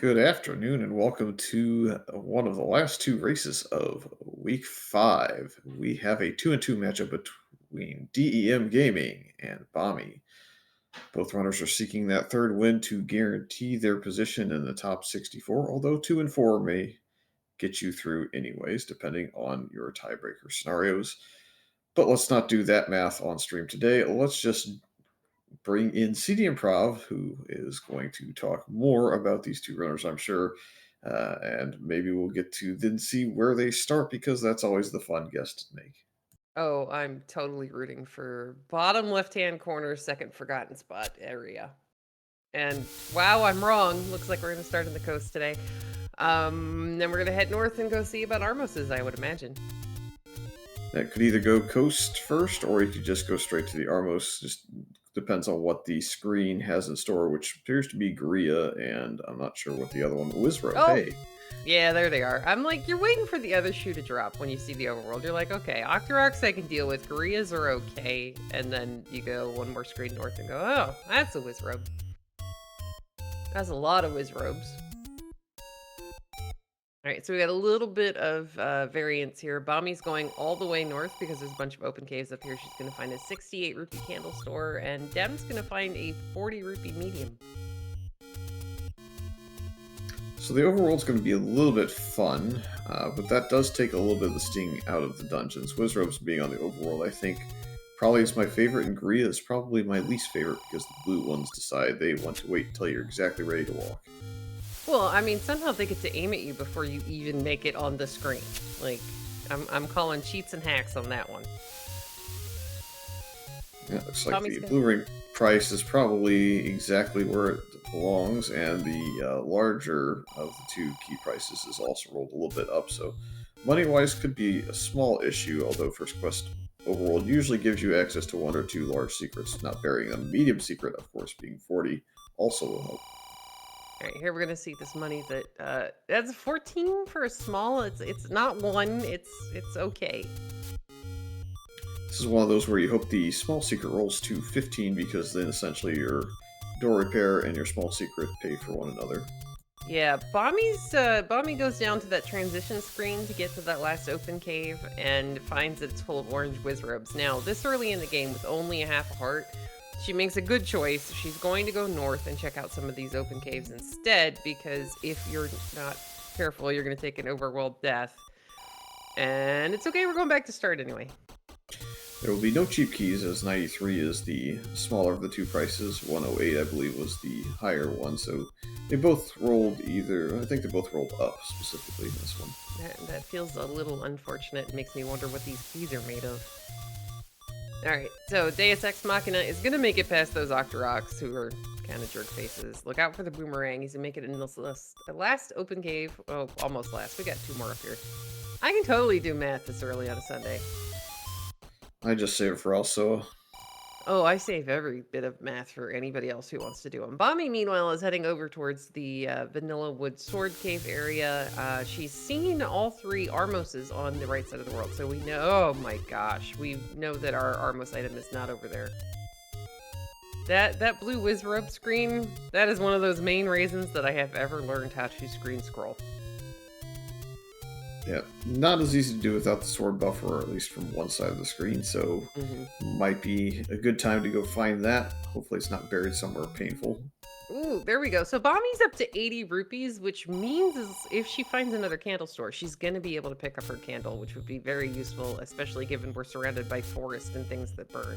Good afternoon, and welcome to one of the last two races of week five. We have a 2-2 matchup between DEM Gaming and Bommy. Both runners are seeking that third win to guarantee their position in the top 64, although 2 and 4 may get you through anyways, depending on your tiebreaker scenarios. But let's not do that math on stream today. Let's just bring in CD Improv, who is going to talk more about these two runners, I'm sure. And maybe we'll get to then see where they start because that's always the fun guest to make. Oh, I'm totally rooting for bottom left-hand corner, second forgotten spot area. And wow, I'm wrong. Looks like we're gonna start on the coast today. Then we're gonna head north and go see about Armos's, I would imagine. That could either go coast first or you could just go straight to the Armos. Just depends on what the screen has in store, which appears to be Korea, and I'm not sure what the other one. Wizrobe, Oh, hey. yeah, there they are. I'm like, you're waiting for the other shoe to drop when you see the overworld. You're like, okay, Octoroks I can deal with. Koreas are okay. And then you go one more screen north and go, oh, that's a Wizrobe. That's a lot of Wizrobes. All right, so we got a little bit of variance here. Bommy's going all the way north because there's a bunch of open caves up here. She's going to find a 68 rupee candle store, and Dem's going to find a 40 rupee medium. So the overworld's going to be a little bit fun, but that does take a little bit of the sting out of the dungeons. Wizrobe's being on the overworld, I think, probably is my favorite, and Gria is probably my least favorite because the blue ones decide they want to wait until you're exactly ready to walk. Well, I mean, somehow they get to aim at you before you even make it on the screen. Like, I'm calling cheats and hacks on that one. Yeah, looks like Tommy's the good. blue ring price is probably exactly where it belongs, and the larger of the two key prices is also rolled a little bit up. So, money wise, could be a small issue. Although First Quest Overworld usually gives you access to one or two large secrets, not burying them. Medium secret, of course, being 40, also will help. All right, here we're gonna see this money that's 14 for a small. It's not one. It's okay. This is one of those where you hope the small secret rolls to 15 because then essentially your door repair and your small secret pay for one another. Yeah, Bommy goes down to that transition screen to get to that last open cave and finds that it's full of orange wizrobes. Now, this early in the game with only a half a heart, she makes a good choice. She's going to go north and check out some of these open caves instead, because if you're not careful, you're going to take an overworld death. And it's okay, we're going back to start anyway. There will be no cheap keys, as 93 is the smaller of the two prices. 108, I believe, was the higher one. So they both rolled either. I think they both rolled up specifically in this one. That feels a little unfortunate. It makes me wonder what these keys are made of. Alright, so Deus Ex Machina is going to make it past those Octoroks, who are kind of jerk faces. Look out for the boomerang. He's going to make it in this last open cave. Oh, almost last. We got two more up here. I can totally do math this early on a Sunday. I just save it for also. Oh, I save every bit of math for anybody else who wants to do them. Bommy, meanwhile, is heading over towards the Vanilla Wood Sword Cave area. She's seen all three Armoses on the right side of the world, so we know. Oh my gosh, we know that our Armos item is not over there. That blue Wizrobe screen, that is one of those main reasons that I have ever learned how to screen scroll. Yeah, not as easy to do without the sword buffer, or at least from one side of the screen. So might be a good time to go find that. Hopefully, it's not buried somewhere painful. Ooh, there we go. So Bommy's up to 80 rupees, which means if she finds another candle store, she's going to be able to pick up her candle, which would be very useful, especially given we're surrounded by forest and things that burn.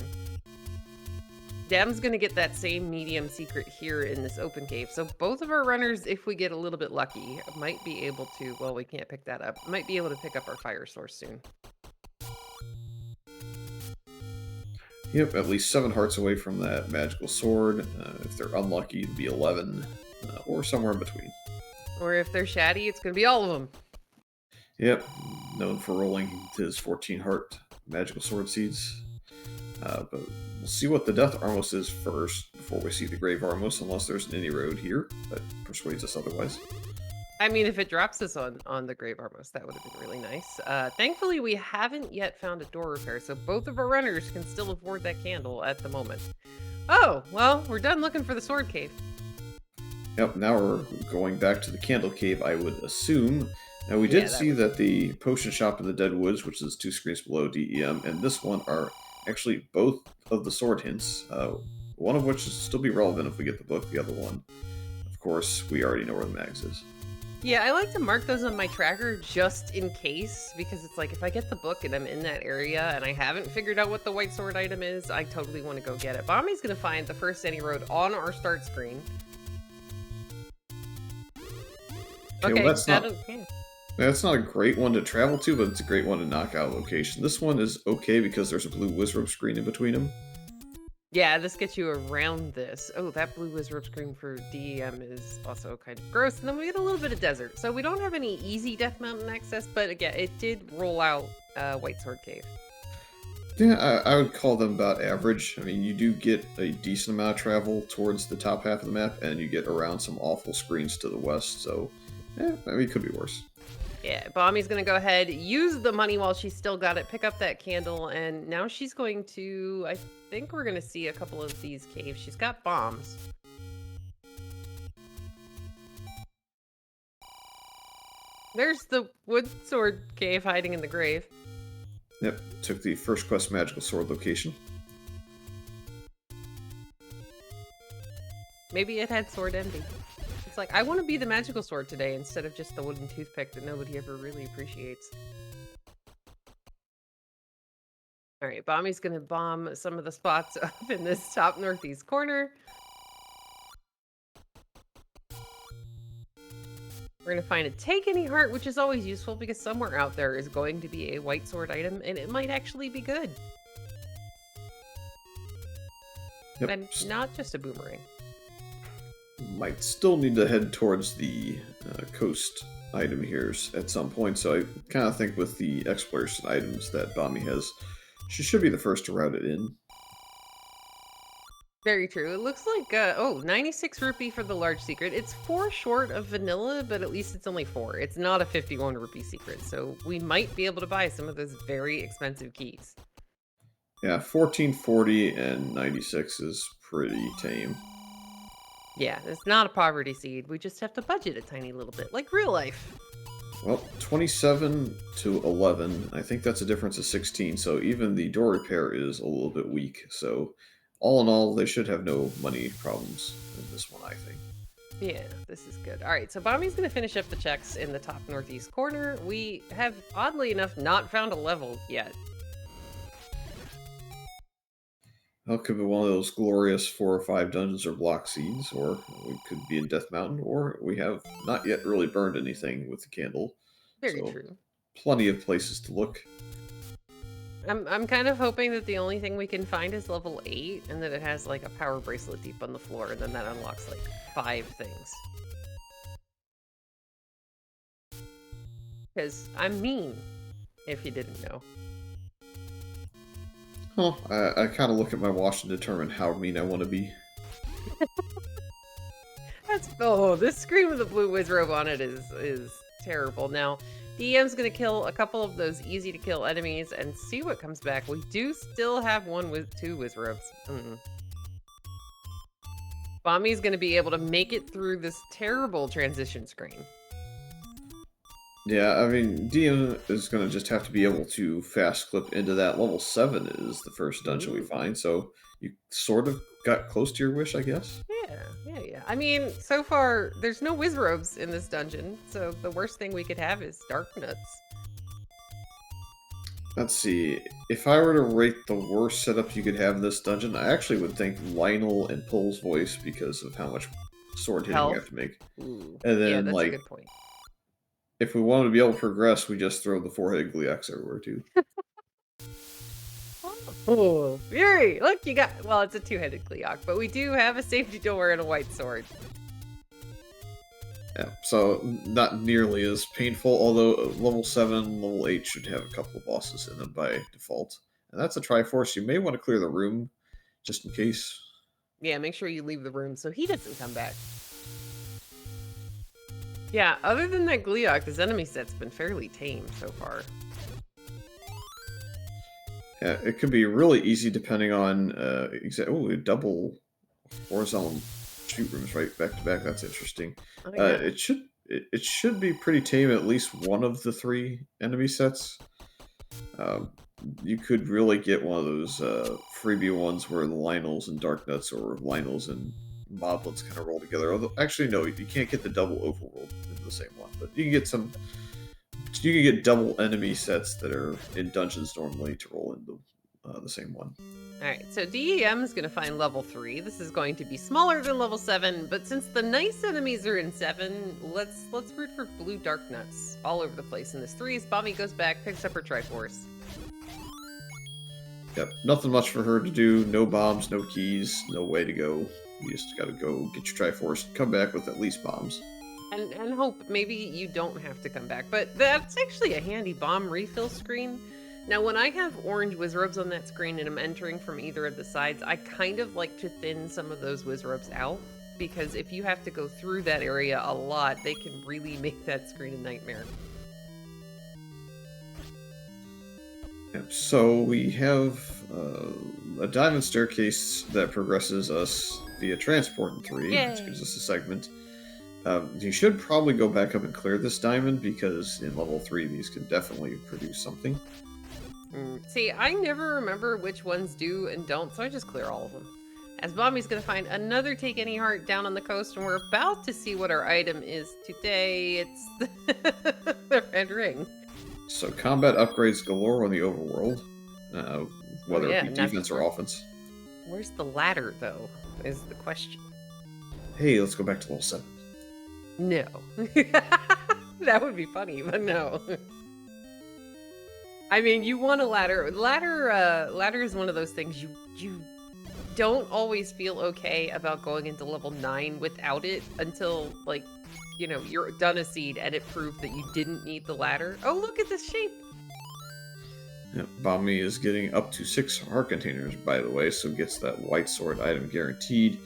Dem's going to get that same medium secret here in this open cave. So both of our runners, if we get a little bit lucky, might be able to, well, we can't pick that up, might be able to pick up our fire source soon. Yep, at least 7 hearts away from that magical sword. If they're unlucky, it'd be 11, or somewhere in between. Or if they're shatty, it's going to be all of them. Yep, known for rolling his 14 heart magical sword seeds. But we'll see what the Death Armos is first before we see the Grave Armos, unless there's an any road here that persuades us otherwise. I mean, if it drops us on the Grave Armos, that would have been really nice. Thankfully, we haven't yet found a door repair, so both of our runners can still afford that candle at the moment. Oh, well, we're done looking for the sword cave. Yep, now we're going back to the Candle Cave, I would assume. Now, we Yeah, did that see would. that the Potion Shop in the Dead Woods, which is 2 screens below DEM, and this one are actually both of the sword hints, one of which will still be relevant if we get the book, the other one, of course, we already know where the mags is. Yeah, I like to mark those on my tracker just in case, because it's like if I get the book and I'm in that area and I haven't figured out what the white sword item is, I totally want to go get it. Bommy's going to find the first any road on our start screen. Okay, well, Okay, that yeah. that's not a great one to travel to, but it's a great one to knock out location. This one is okay because there's a blue wizard screen in between them. Yeah, this gets you around this. Oh, that blue wizard screen for DEM is also kind of gross. And then we get a little bit of desert. So we don't have any easy Death Mountain access, but again, it did roll out White Sword Cave. Yeah, I would call them about average. I mean, you do get a decent amount of travel towards the top half of the map, and you get around some awful screens to the west, so, I mean, it could be worse. Yeah, Bommy's gonna go ahead, use the money while she's still got it, pick up that candle, and now she's going to, I think we're gonna see a couple of these caves. She's got bombs. There's the wood sword cave hiding in the grave. Yep, took the first quest magical sword location. Maybe it had sword envy. It's like, I want to be the magical sword today instead of just the wooden toothpick that nobody ever really appreciates. All right, Bommy's gonna bomb some of the spots up in this top northeast corner. We're gonna find a Take Any Heart, which is always useful because somewhere out there is going to be a white sword item, and it might actually be good. Yep. And not just a boomerang. Might still need to head towards the coast item here at some point, so I kind of think with the exploration items that Bommy has, she should be the first to route it in. Very true. It looks like, oh, 96 rupee for the large secret. It's 4 short of vanilla, but at least it's only 4. It's not a 51 rupee secret, so we might be able to buy some of those very expensive keys. Yeah, 1440 and 96 is pretty tame. Yeah, it's not a poverty seed. We just have to budget a tiny little bit, like real life. Well, 27 to 11, I think that's a difference of 16, so even the door repair is a little bit weak, so all in all, they should have no money problems in this one, I think. Yeah, this is good. All right, so Bommy's going to finish up the checks in the top northeast corner. We have, oddly enough, not found a level yet. Well, it could be one of those glorious 4 or 5 dungeons or block seeds, or we could be in Death Mountain, or we have not yet really burned anything with the candle. Very So, true. plenty of places to look. I'm kind of hoping that the only thing we can find is level 8, and that it has like a power bracelet deep on the floor, and then that unlocks like 5 things. Because I'm mean, if you didn't know. Huh, I kind of look at my watch and determine how mean I want to be. That's, oh, this screen with the blue whiz robe on it is terrible. Now, DM's gonna kill a couple of those easy to kill enemies and see what comes back. We do still have one with 2 whiz robes. Bommy's gonna be able to make it through this terrible transition screen. Yeah, I mean, DM is going to just have to be able to fast clip into that. Level 7 is the first dungeon we find, so you sort of got close to your wish, I guess. Yeah. I mean, so far, there's no whiz robes in this dungeon, so the worst thing we could have is dark nuts. Let's see. If I were to rate the worst setup you could have in this dungeon, I actually would think Lionel and Pull's voice because of how much sword hitting we have to make. Ooh. And then, Yeah, that's like, a good point. if we wanted to be able to progress, we just throw the 4-headed Gleeox everywhere, too. Oh, Fury! Look, you got... Well, it's a 2-headed Gleeok, but we do have a safety door and a white sword. Yeah, so not nearly as painful, although level 7, level 8 should have a couple of bosses in them by default. And that's a Triforce. You may want to clear the room, just in case. Yeah, make sure you leave the room so he doesn't come back. Yeah, other than that Gleeok, this enemy set's been fairly tame so far. Yeah, it could be really easy depending on... oh, a double horizontal shoot rooms right back to back. That's interesting. Oh yeah. It should be pretty tame. At least one of the three enemy sets. Um, you could really get one of those freebie ones where the Lionels and Darknuts or Lionels and Moblins kind of roll together. Although, actually, no, you can't get the double overworld in the same one, but you can get some. You can get double enemy sets that are in dungeons normally to roll into the same one. All right, so DEM is going to find level 3. This is going to be smaller than level 7, but since the nice enemies are in 7, let's root for blue dark nuts all over the place in this 3s. Bommy goes back, picks up her Triforce. Yep, nothing much for her to do. No bombs, no keys, no way to go. You just gotta go get your Triforce, come back with at least bombs. And hope maybe you don't have to come back, but that's actually a handy bomb refill screen. Now, when I have orange Wizrobes on that screen and I'm entering from either of the sides, I kind of like to thin some of those Wizrobes out, because if you have to go through that area a lot, they can really make that screen a nightmare. Yep, so we have a diamond staircase that progresses us via transport in 3, Yay. which gives us a segment. You should probably go back up and clear this diamond, because in level 3 these can definitely produce something. See, I never remember which ones do and don't, so I just clear all of them. As Bommy's gonna find another Take Any Heart down on the coast, and we're about to see what our item is today. It's the red ring. So combat upgrades galore on the overworld, whether yeah, it be defense or offense. Where's the ladder, though, is the question. Hey, let's go back to level 7. No. That would be funny, but no. I mean, you want a ladder. Ladder is one of those things you don't always feel okay about going into level 9 without it until, like, you know, you're done a seed and it proved that you didn't need the ladder. Oh, look at this shape. Yep, Bommy is getting up to 6 heart containers, by the way, so gets that white sword item guaranteed.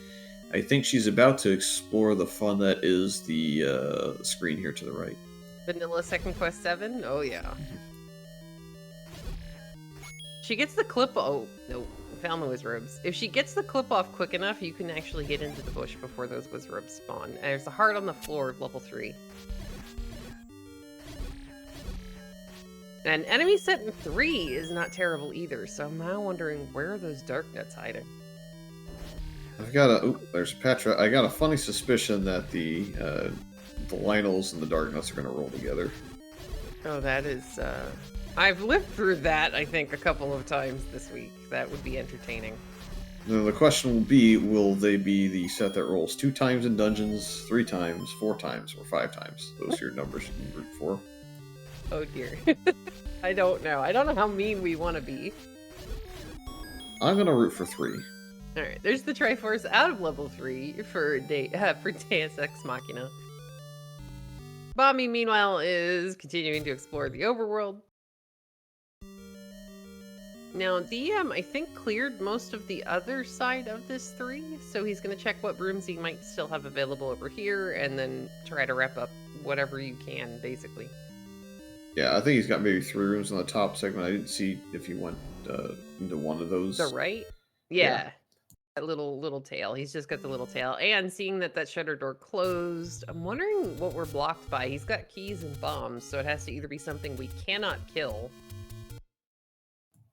I think she's about to explore the fun that is the screen here to the right. Vanilla Second Quest 7? Oh, yeah. She gets the clip. Oh, no. Found the Wizrobes. If she gets the clip off quick enough, you can actually get into the bush before those Wizrobes spawn. And there's a heart on the floor of level 3. And enemy set in 3 is not terrible either, so I'm now wondering where are those dark nuts hiding? I've got a... Oop, there's Petra. I got a funny suspicion that the Lionels and the Darknuts are going to roll together. Oh, that is... I've lived through that, I think, a couple of times this week. That would be entertaining. Now, the question will be, will they be the set that rolls 2 times in dungeons, 3 times, 4 times, or 5 times? Those are your numbers you can root for. Oh, dear. I don't know. I don't know how mean we want to be. I'm going to root for 3. Alright, there's the Triforce out of level 3 for Deus Ex Machina. Bommy, meanwhile, is continuing to explore the overworld. Now, DM, I think, cleared most of the other side of this 3, so he's going to check what rooms he might still have available over here, and then try to wrap up whatever you can, basically. Yeah, I think he's got maybe 3 rooms on the top segment. I didn't see if he went into one of those. The right? Yeah. That little tail. He's just got the little tail. And seeing that shutter door closed, I'm wondering what we're blocked by. He's got keys and bombs, so it has to either be something we cannot kill.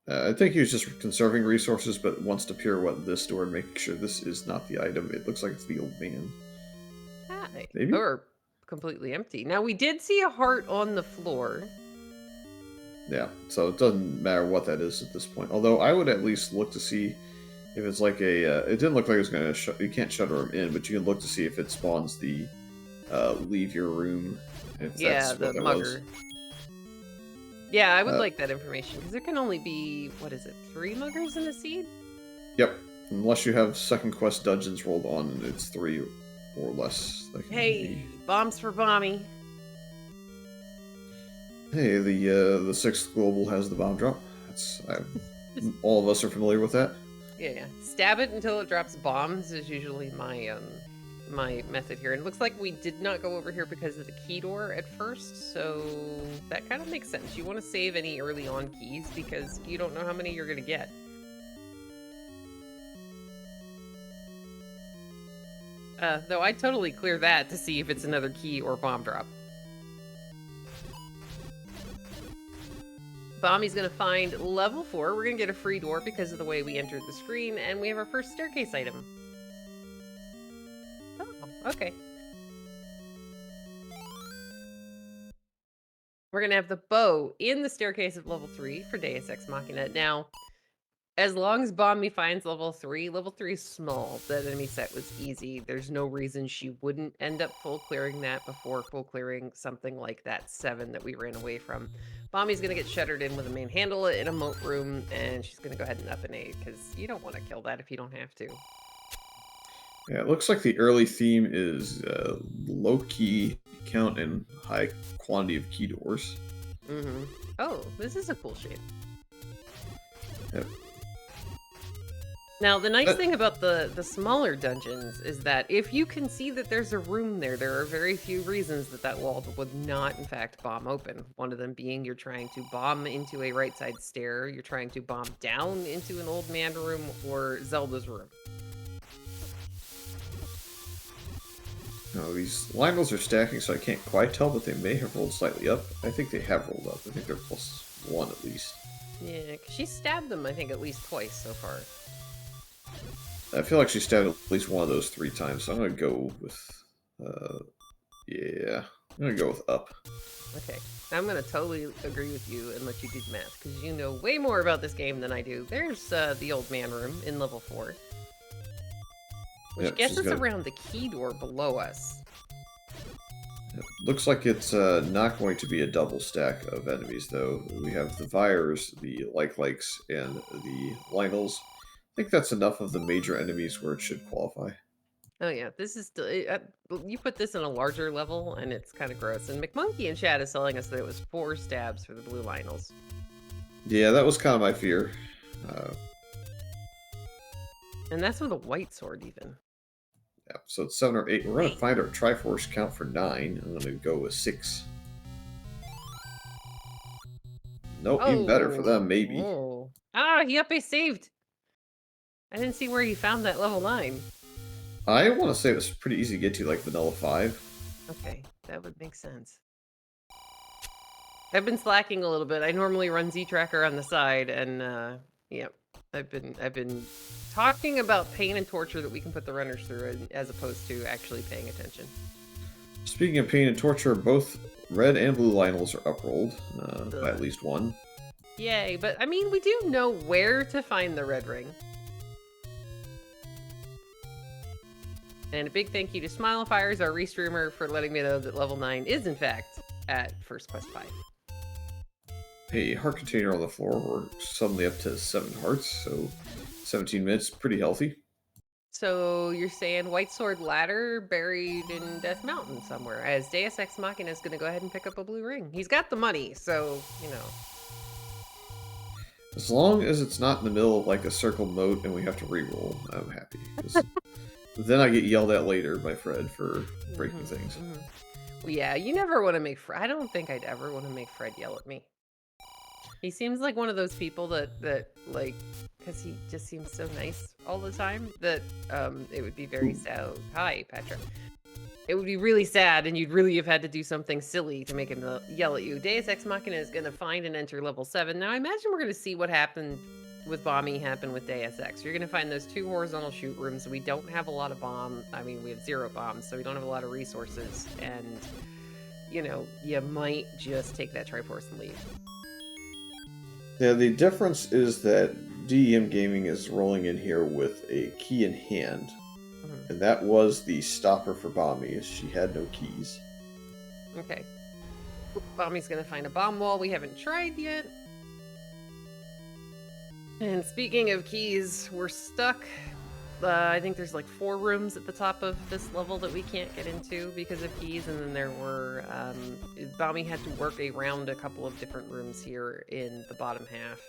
I think he was just conserving resources, but wants to pirouette this door and make sure this is not the item. It looks like it's the old man. Hi. Maybe? Or completely empty. Now, we did see a heart on the floor. Yeah, so it doesn't matter what that is at this point. Although I would at least look to see if it's like a... it didn't look like it was going to... You can't shutter him in, but you can look to see if it spawns the leave your room. If Yeah, that's the what that mugger. was. Yeah, I would like that information, because there can only be, what is it, 3 muggers in a seed? Yep. Unless you have second quest dungeons rolled on, and it's 3 or less. Hey, bombs for Bommy. Hey, the 6th global has the bomb drop. All of us are familiar with that. Yeah. Stab it until it drops bombs is usually my my method here. And it looks like we did not go over here because of the key door at first, so that kind of makes sense. You want to save any early on keys because you don't know how many you're going to get. Though I'd totally clear that to see if it's another key or bomb drop. Bommy's gonna find level 4. We're gonna get a free door because of the way we entered the screen, and we have our first staircase item. Oh, okay. We're gonna have the bow in the staircase of level 3 for Deus Ex Machina. Now, as long as Bommy finds level 3 is small. That enemy set was easy. There's no reason she wouldn't end up full clearing that before full clearing something like that 7 that we ran away from. Bommy's gonna get shuttered in with a main handle in a moat room, and she's gonna go ahead and up an 8, because you don't want to kill that if you don't have to. Yeah, it looks like the early theme is low key count and high quantity of key doors. Oh, this is a cool shape. Yep. Now, the nice thing about the smaller dungeons is that if you can see that there's a room there, there are very few reasons that that wall would not, in fact, bomb open. One of them being you're trying to bomb into a right side stair, you're trying to bomb down into an old man room, or Zelda's room. Now, these Lionels are stacking, so I can't quite tell, but they may have rolled slightly up. I think they have rolled up. I think they're +1 at least. Yeah, 'cause she stabbed them, I think, at least twice so far. I feel like she stabbed at least one of those 3 times, so I'm going to go with... yeah, I'm going to go with up. Okay, I'm going to totally agree with you and let you do the math, because you know way more about this game than I do. There's the old man room in level 4. Which Yep, gets us around the key door below us. It looks like it's not going to be a double stack of enemies, though. We have the Vires, the Likes, and the Lionels. I think that's enough of the major enemies where it should qualify. Oh yeah, this is you put this in a larger level, and it's kind of gross. And McMonkey in chat is telling us that it was 4 stabs for the blue Lionels. Yeah, that was kind of my fear. And that's with a white sword, even. Yeah, so it's 7 or 8. We're going to find our Triforce count for 9. I'm going to go with 6. Nope, even better for them, maybe. Oh. Ah, he saved. I didn't see where he found that level 9. I want to say it was pretty easy to get to, like Vanilla 5. Okay, that would make sense. I've been slacking a little bit. I normally run Z-Tracker on the side, and yeah, I've been talking about pain and torture that we can put the runners through, as opposed to actually paying attention. Speaking of pain and torture, both red and blue Lionels are uprolled by at least 1. Yay, but I mean, we do know where to find the red ring. And a big thank you to Smilefires, our restreamer, for letting me know that level 9 is, in fact, at First Quest 5. A heart container on the floor. We're suddenly up to 7 hearts, so 17 minutes, pretty healthy. So you're saying White Sword Ladder buried in Death Mountain somewhere, as Deus Ex Machina is going to go ahead and pick up a blue ring. He's got the money, so, you know. As long as it's not in the middle of like a circle moat and we have to reroll, I'm happy. Then I get yelled at later by Fred for breaking things. Well, yeah, you never want to make Fred. I don't think I'd ever want to make Fred yell at me. He seems like one of those people that like, because he just seems so nice all the time, that it would be very sad. Hi, Petra. It would be really sad, and you'd really have had to do something silly to make him yell at you. Deus Ex Machina is going to find and enter level 7. Now, I imagine we're going to see what happened with Bommy happen with Deus Ex. You're going to find those 2 horizontal shoot rooms. We don't have a lot of we have 0 bombs, so we don't have a lot of resources. And, you know, you might just take that Triforce and leave. Yeah, the difference is that DEM Gaming is rolling in here with a key in hand. And that was the stopper for Bommy, as she had no keys. Okay. Bommy's gonna find a bomb wall we haven't tried yet. And speaking of keys, we're stuck. I think there's like 4 rooms at the top of this level that we can't get into because of keys, and then there were... Bommy had to work around a couple of different rooms here in the bottom half.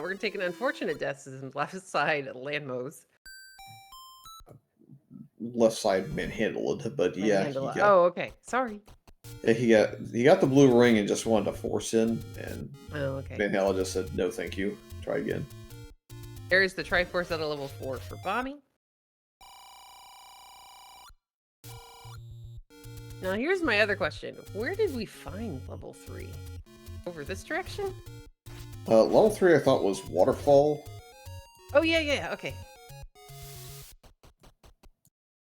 We're gonna take an unfortunate death to left side Landmos. Left side manhandled, but yeah, he got... Oh, okay. Sorry. Yeah, he got the blue ring and just wanted to force in, and okay. Van just said, no thank you, try again. There's the Triforce at a level 4 for Bommy. Now, here's my other question. Where did we find level 3? Over this direction? Level 3 I thought was Waterfall. Oh, yeah, okay.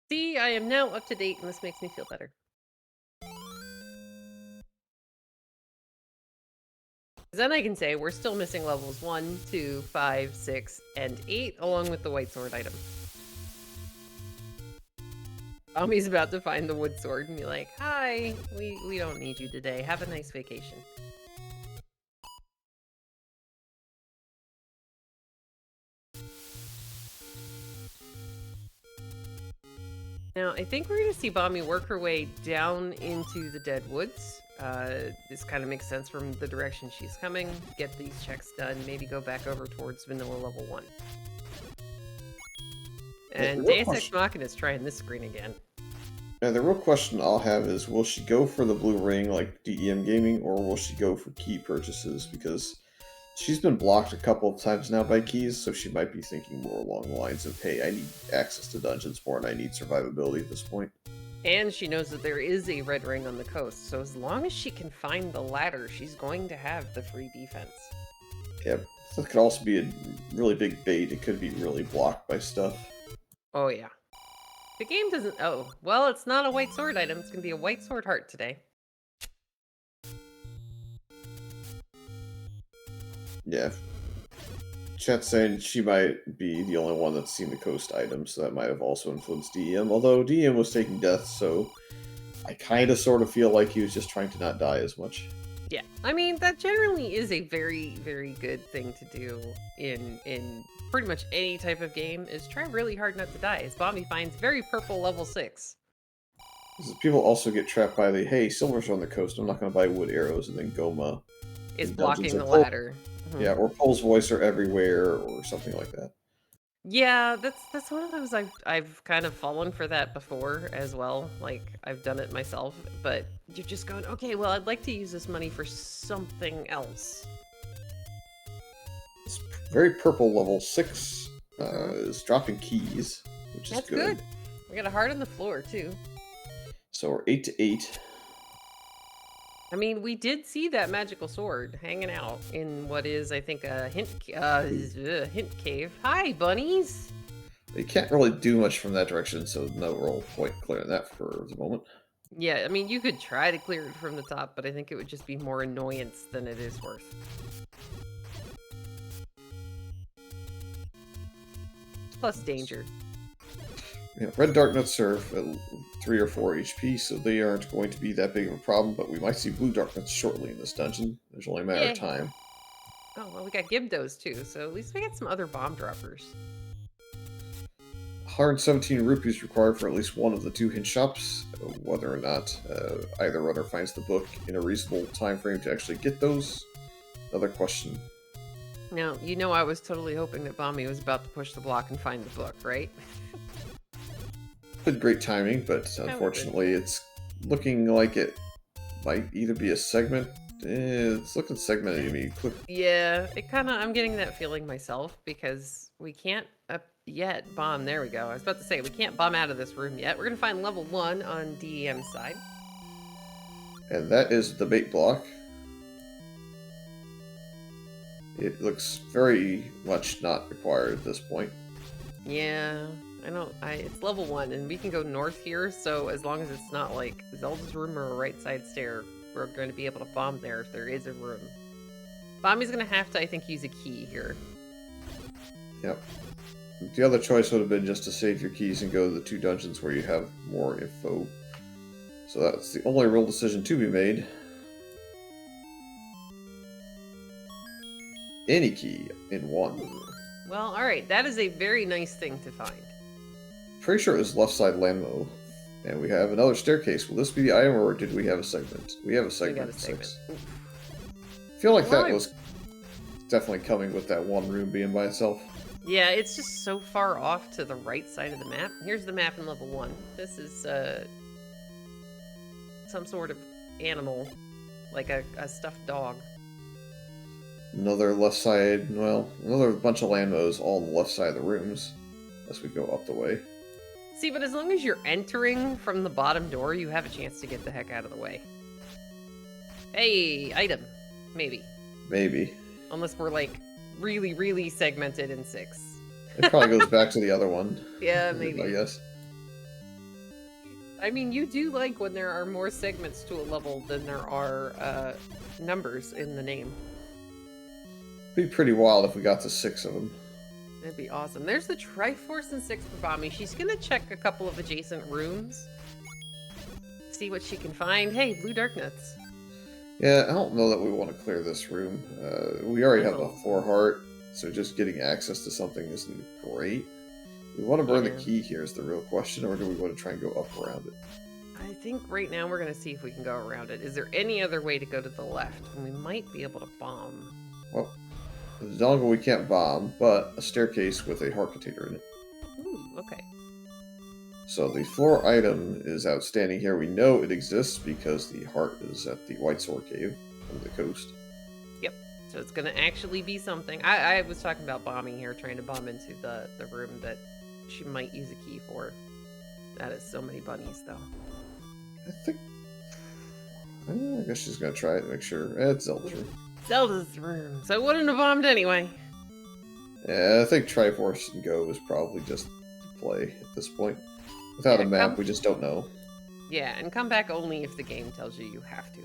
See, I am now up to date, and this makes me feel better. Then I can say we're still missing levels 1, 2, 5, 6, and 8, along with the white sword item. Bommy's about to find the wood sword and be like, hi, we don't need you today. Have a nice vacation. Now, I think we're going to see Bommy work her way down into the Dead Woods. This kind of makes sense from the direction she's coming. Get these checks done, maybe go back over towards vanilla level 1. And Deus Ex Machina is trying this screen again. Now, the real question I'll have is, will she go for the blue ring like DEM Gaming, or will she go for key purchases? Because she's been blocked a couple of times now by keys, so she might be thinking more along the lines of, hey, I need access to dungeons more and I need survivability at this point. And she knows that there is a red ring on the coast, so as long as she can find the ladder, she's going to have the free defense. Yeah, that could also be a really big bait. It could be really blocked by stuff. Oh, yeah. The game doesn't... Oh, well, it's not a white sword item. It's going to be a white sword heart today. Yeah. Chat's saying she might be the only one that's seen the coast item, so that might have also influenced DEM. Although DEM was taking deaths, so I kind of sort of feel like he was just trying to not die as much. Yeah, I mean, that generally is a very, very good thing to do in pretty much any type of game, is try really hard not to die, as Bommy finds very purple level 6. People also get trapped by the, hey, silver's on the coast, I'm not going to buy wood arrows, and then Goma is blocking the ladder. Yeah, or Pole's voice are everywhere, or something like that. Yeah, that's one of those I've kind of fallen for that before as well. Like, I've done it myself, but you're just going, okay, well, I'd like to use this money for something else. It's very purple level 6 is dropping keys, which is good. We got a heart on the floor, too. So we're 8 to 8. I mean, we did see that magical sword hanging out in what is, I think, a hint cave. Hi, bunnies! You can't really do much from that direction, so no roll point clearing that for the moment. Yeah, I mean, you could try to clear it from the top, but I think it would just be more annoyance than it is worth. Plus danger. Yeah, red dark nuts are at 3 or 4 HP, so they aren't going to be that big of a problem, but we might see blue dark nuts shortly in this dungeon. There's only a matter of time. Oh, well, we got Gibdos too, so at least we got some other bomb droppers. 117 rupees required for at least one of the 2 hint shops. Whether or not either runner finds the book in a reasonable time frame to actually get those, another question. Now, you know I was totally hoping that Bommy was about to push the block and find the book, right? Good, great timing, but unfortunately it's looking like it might either be a segment. It's looking segmented to me. Yeah, I'm getting that feeling myself, because we can't yet bomb. There we go. I was about to say, we can't bomb out of this room yet. We're going to find level 1 on DEM's side. And that is the bait block. It looks very much not required at this point. Yeah, it's level 1, and we can go north here, so as long as it's not like Zelda's room or a right side stair, we're going to be able to bomb there if there is a room. Bommy's going to have to, I think, use a key here. Yep. The other choice would have been just to save your keys and go to the 2 dungeons where you have more info. So that's the only real decision to be made. Any key in 1. Well, alright, that is a very nice thing to find. Pretty sure it was left side landmo. And we have another staircase. Will this be the item, or did we have a segment? We have a segment. We got a segment. I feel like that was definitely coming with that one room being by itself. Yeah, it's just so far off to the right side of the map. Here's the map in level 1. This is some sort of animal, like a stuffed dog. Another left side, well, another bunch of landmos all on the left side of the rooms as we go up the way. See, but as long as you're entering from the bottom door, you have a chance to get the heck out of the way. Hey, item. Maybe. Maybe. Unless we're like really, really segmented in 6. It probably goes back to the other one. Yeah, maybe. I guess. I mean, you do like when there are more segments to a level than there are numbers in the name. Be pretty wild if we got to 6 of them. That'd be awesome. There's the Triforce and 6 for Bommy. She's gonna check a couple of adjacent rooms. See what she can find. Hey, blue dark nuts. Yeah, I don't know that we want to clear this room. We already have a 4 heart, so just getting access to something isn't great. We want to burn the key here is the real question, or do we want to try and go up around it? I think right now we're going to see if we can go around it. Is there any other way to go to the left? And we might be able to bomb. Well, the dongle we can't bomb, but a staircase with a heart container in it. Ooh, okay. So the floor item is outstanding here. We know it exists because the heart is at the White Sword Cave on the coast. Yep. So it's going to actually be something. I was talking about bombing here, trying to bomb into the room that she might use a key for. That is so many bunnies, though. I guess she's going to try it, make sure. It's Zelda's room. Zelda's room. So it wouldn't have bombed anyway. Yeah, I think Triforce and Go is probably just to play at this point. Without a map, we just don't know. Yeah, and come back only if the game tells you you have to.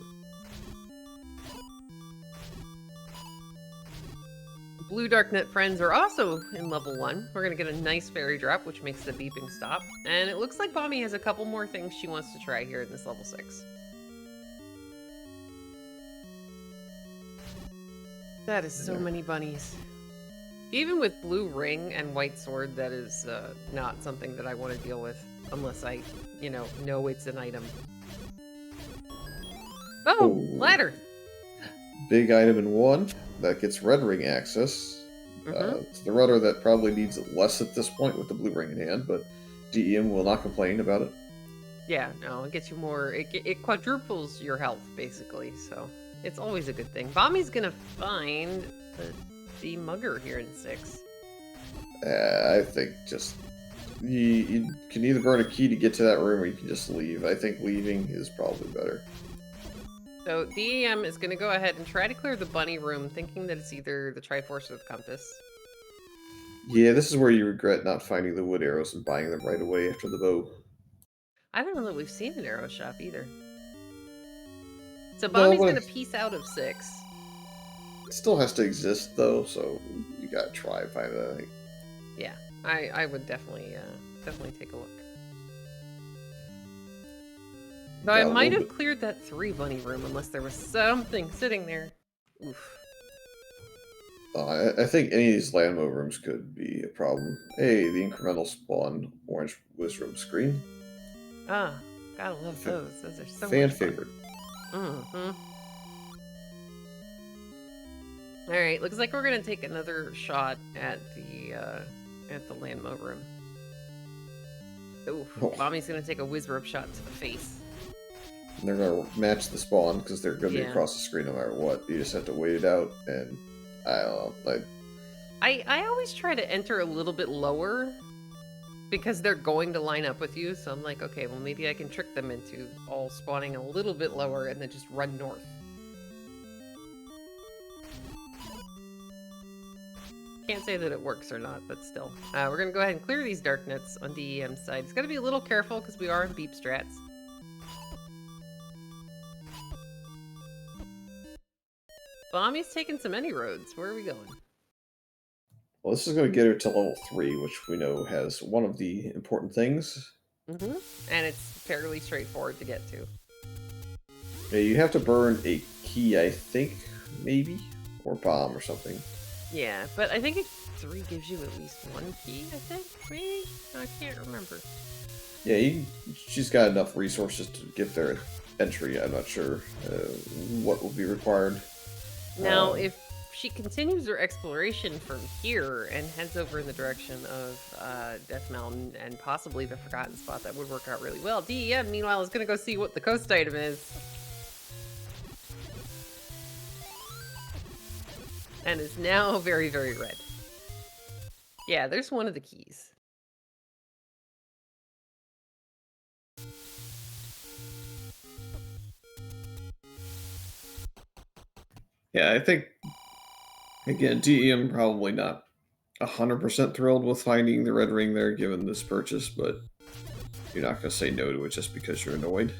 Blue Darknet friends are also in level 1. We're going to get a nice fairy drop, which makes the beeping stop. And it looks like Bommy has a couple more things she wants to try here in this level 6. That is so many bunnies. Even with blue ring and white sword, that is not something that I want to deal with unless I, know it's an item. Oh, ladder! Big item in 1 that gets red ring access. It's the rudder that probably needs it less at this point with the blue ring in hand, but DEM will not complain about it. Yeah, no, it gets you more. It quadruples your health basically, so it's always a good thing. Bommy's gonna find the mugger here in 6. I think just you can either burn a key to get to that room or you can just leave. I think leaving is probably better. So DEM is going to go ahead and try to clear the bunny room, thinking that it's either the Triforce or the compass. Yeah, this is where you regret not finding the wood arrows and buying them right away after the bow. I don't know that we've seen an arrow shop either. So Bommy's going to piece out of 6. It still has to exist though, so you gotta try and find it, I think. Yeah, I would definitely take a look. Though I might have cleared that 3 bunny room unless there was something sitting there. Oof. I think any of these Landmo rooms could be a problem. Hey, the incremental spawn orange wisdom screen. Ah, gotta love those. Those are so fan much fun. favorite. Mm-hmm. All right, looks like we're gonna take another shot at the Landmo room. Oof, Bommy's gonna take a Wizrope shot to the face. And they're gonna match the spawn because they're gonna be across the screen no matter what. You just have to wait it out, and I don't know. I always try to enter a little bit lower because they're going to line up with you. So I'm like, okay, well maybe I can trick them into all spawning a little bit lower and then just run north. Can't say that it works or not, but still. We're gonna go ahead and clear these dark nets on DEM's side. It's gotta be a little careful because we are in beep strats. Bommy's taking some any roads. Where are we going? Well, this is going to get her to level 3, which we know has one of the important things. Mm-hmm. And it's fairly straightforward to get to. Yeah, you have to burn a key, I think, maybe, or bomb or something. Yeah, but I think 3 gives you at least 1 key, I think, maybe? I can't remember. Yeah, she's got enough resources to get their entry. I'm not sure what will be required. Now, if she continues her exploration from here and heads over in the direction of Death Mountain and possibly the Forgotten Spot, that would work out really well. DEM, meanwhile, is going to go see what the coast item is. And is now very, very red. Yeah, there's one of the keys. Yeah, I think again, DEM probably not 100% thrilled with finding the red ring there, given this purchase, but you're not going to say no to it just because you're annoyed.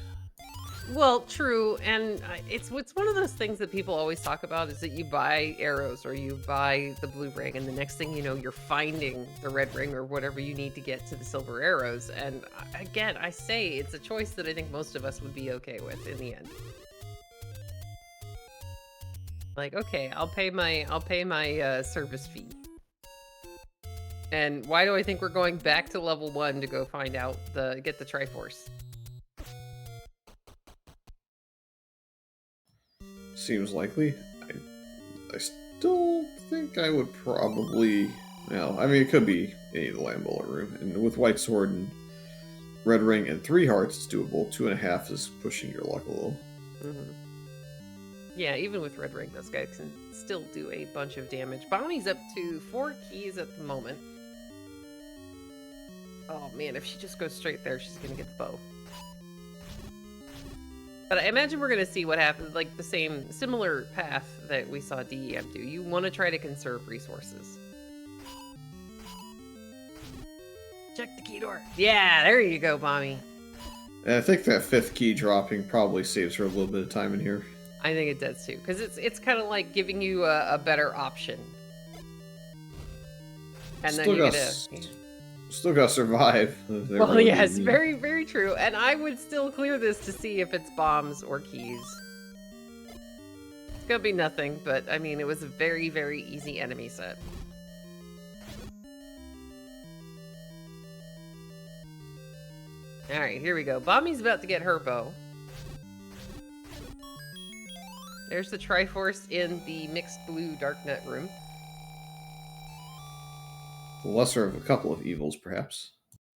Well, true, and it's one of those things that people always talk about is that you buy arrows or you buy the blue ring, and the next thing you know, you're finding the red ring or whatever you need to get to the silver arrows. And again, I say it's a choice that I think most of us would be okay with in the end. Like, okay, I'll pay my service fee. And why do I think we're going back to level 1 to go find out get the Triforce? Seems likely. I still think I would probably. Well, I mean, it could be any of the land bullet room. And with White Sword and Red Ring and 3 hearts, it's doable. 2.5 is pushing your luck a little. Mm-hmm. Yeah, even with Red Ring, those guys can still do a bunch of damage. Bommy's up to 4 keys at the moment. Oh man, if she just goes straight there, she's gonna get the bow. But I imagine we're gonna see what happens, like the similar path that we saw DEM do. You want to try to conserve resources. Check the key door. Yeah, there you go, Bommy. And I think that 5th key dropping probably saves her a little bit of time in here. I think it does too, because it's kind of like giving you a better option. And then you get Still gotta survive. Well, yes, very, very true. And I would still clear this to see if it's bombs or keys. It's gonna be nothing, but I mean, it was a very, very easy enemy set. Alright, here we go. Bommy's about to get her bow. There's the Triforce in the mixed blue Darknet room. The lesser of a couple of evils, perhaps.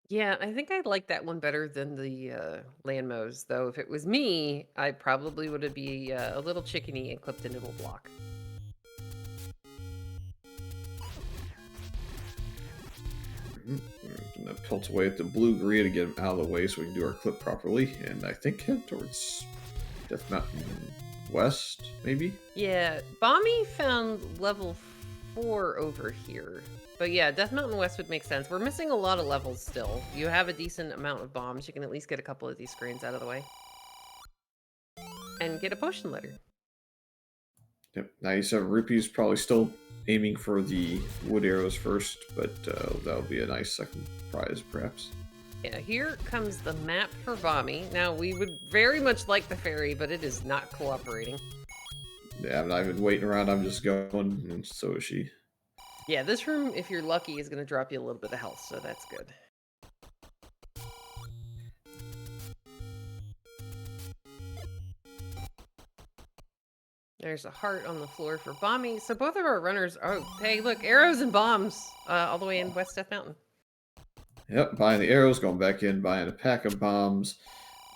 Yeah, I think I'd like that one better than the Landmos, though. If it was me, I probably would be a little chickeny and clipped a nibble block. I'm gonna tilt away at the blue Gria to get him out of the way so we can do our clip properly, and I think head towards Death Mountain West, maybe? Yeah, Bommy found level 4 over here. But yeah, Death Mountain West would make sense. We're missing a lot of levels still. You have a decent amount of bombs. You can at least get a couple of these screens out of the way. And get a potion letter. Yep, 97 rupees, probably still aiming for the wood arrows first, but that'll be a nice second prize, perhaps. Yeah, here comes the map for Bommy. Now, we would very much like the ferry, but it is not cooperating. Yeah, I'm not even waiting around, I'm just going, and so is she. Yeah, this room, if you're lucky, is going to drop you a little bit of health, so that's good. There's a heart on the floor for Bommy. So both of our runners... Oh, hey, look, arrows and bombs all the way in West Death Mountain. Yep, buying the arrows, going back in, buying a pack of bombs.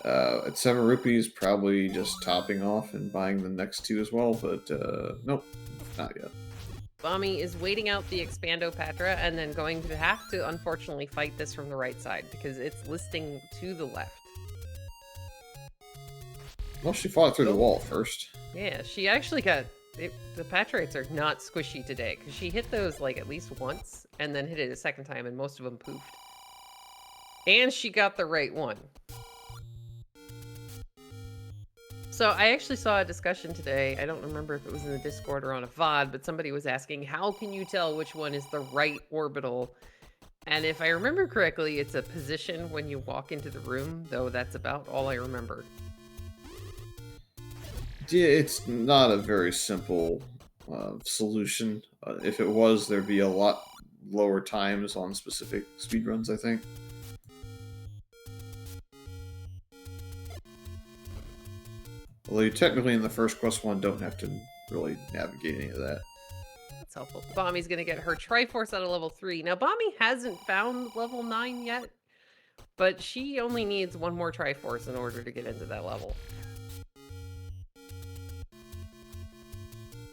At 7 rupees, probably just topping off and buying the next 2 as well, but nope, not yet. Bommy is waiting out the Expando Patra and then going to have to, unfortunately, fight this from the right side because it's listing to the left. Well, she fought through the wall first. Yeah, she actually got... the Patrites are not squishy today because she hit those like at least once and then hit it a second time and most of them poofed. And she got the right one. So I actually saw a discussion today. I don't remember if it was in the Discord or on a VOD, but somebody was asking, how can you tell which one is the right orbital? And if I remember correctly, it's a position when you walk into the room, though that's about all I remember. Yeah, it's not a very simple solution. If it was, there'd be a lot lower times on specific speedruns, I think. Although you technically in the first quest one don't have to really navigate any of that. That's helpful. Bommy's going to get her Triforce out of level 3. Now, Bommy hasn't found level 9 yet, but she only needs one more Triforce in order to get into that level.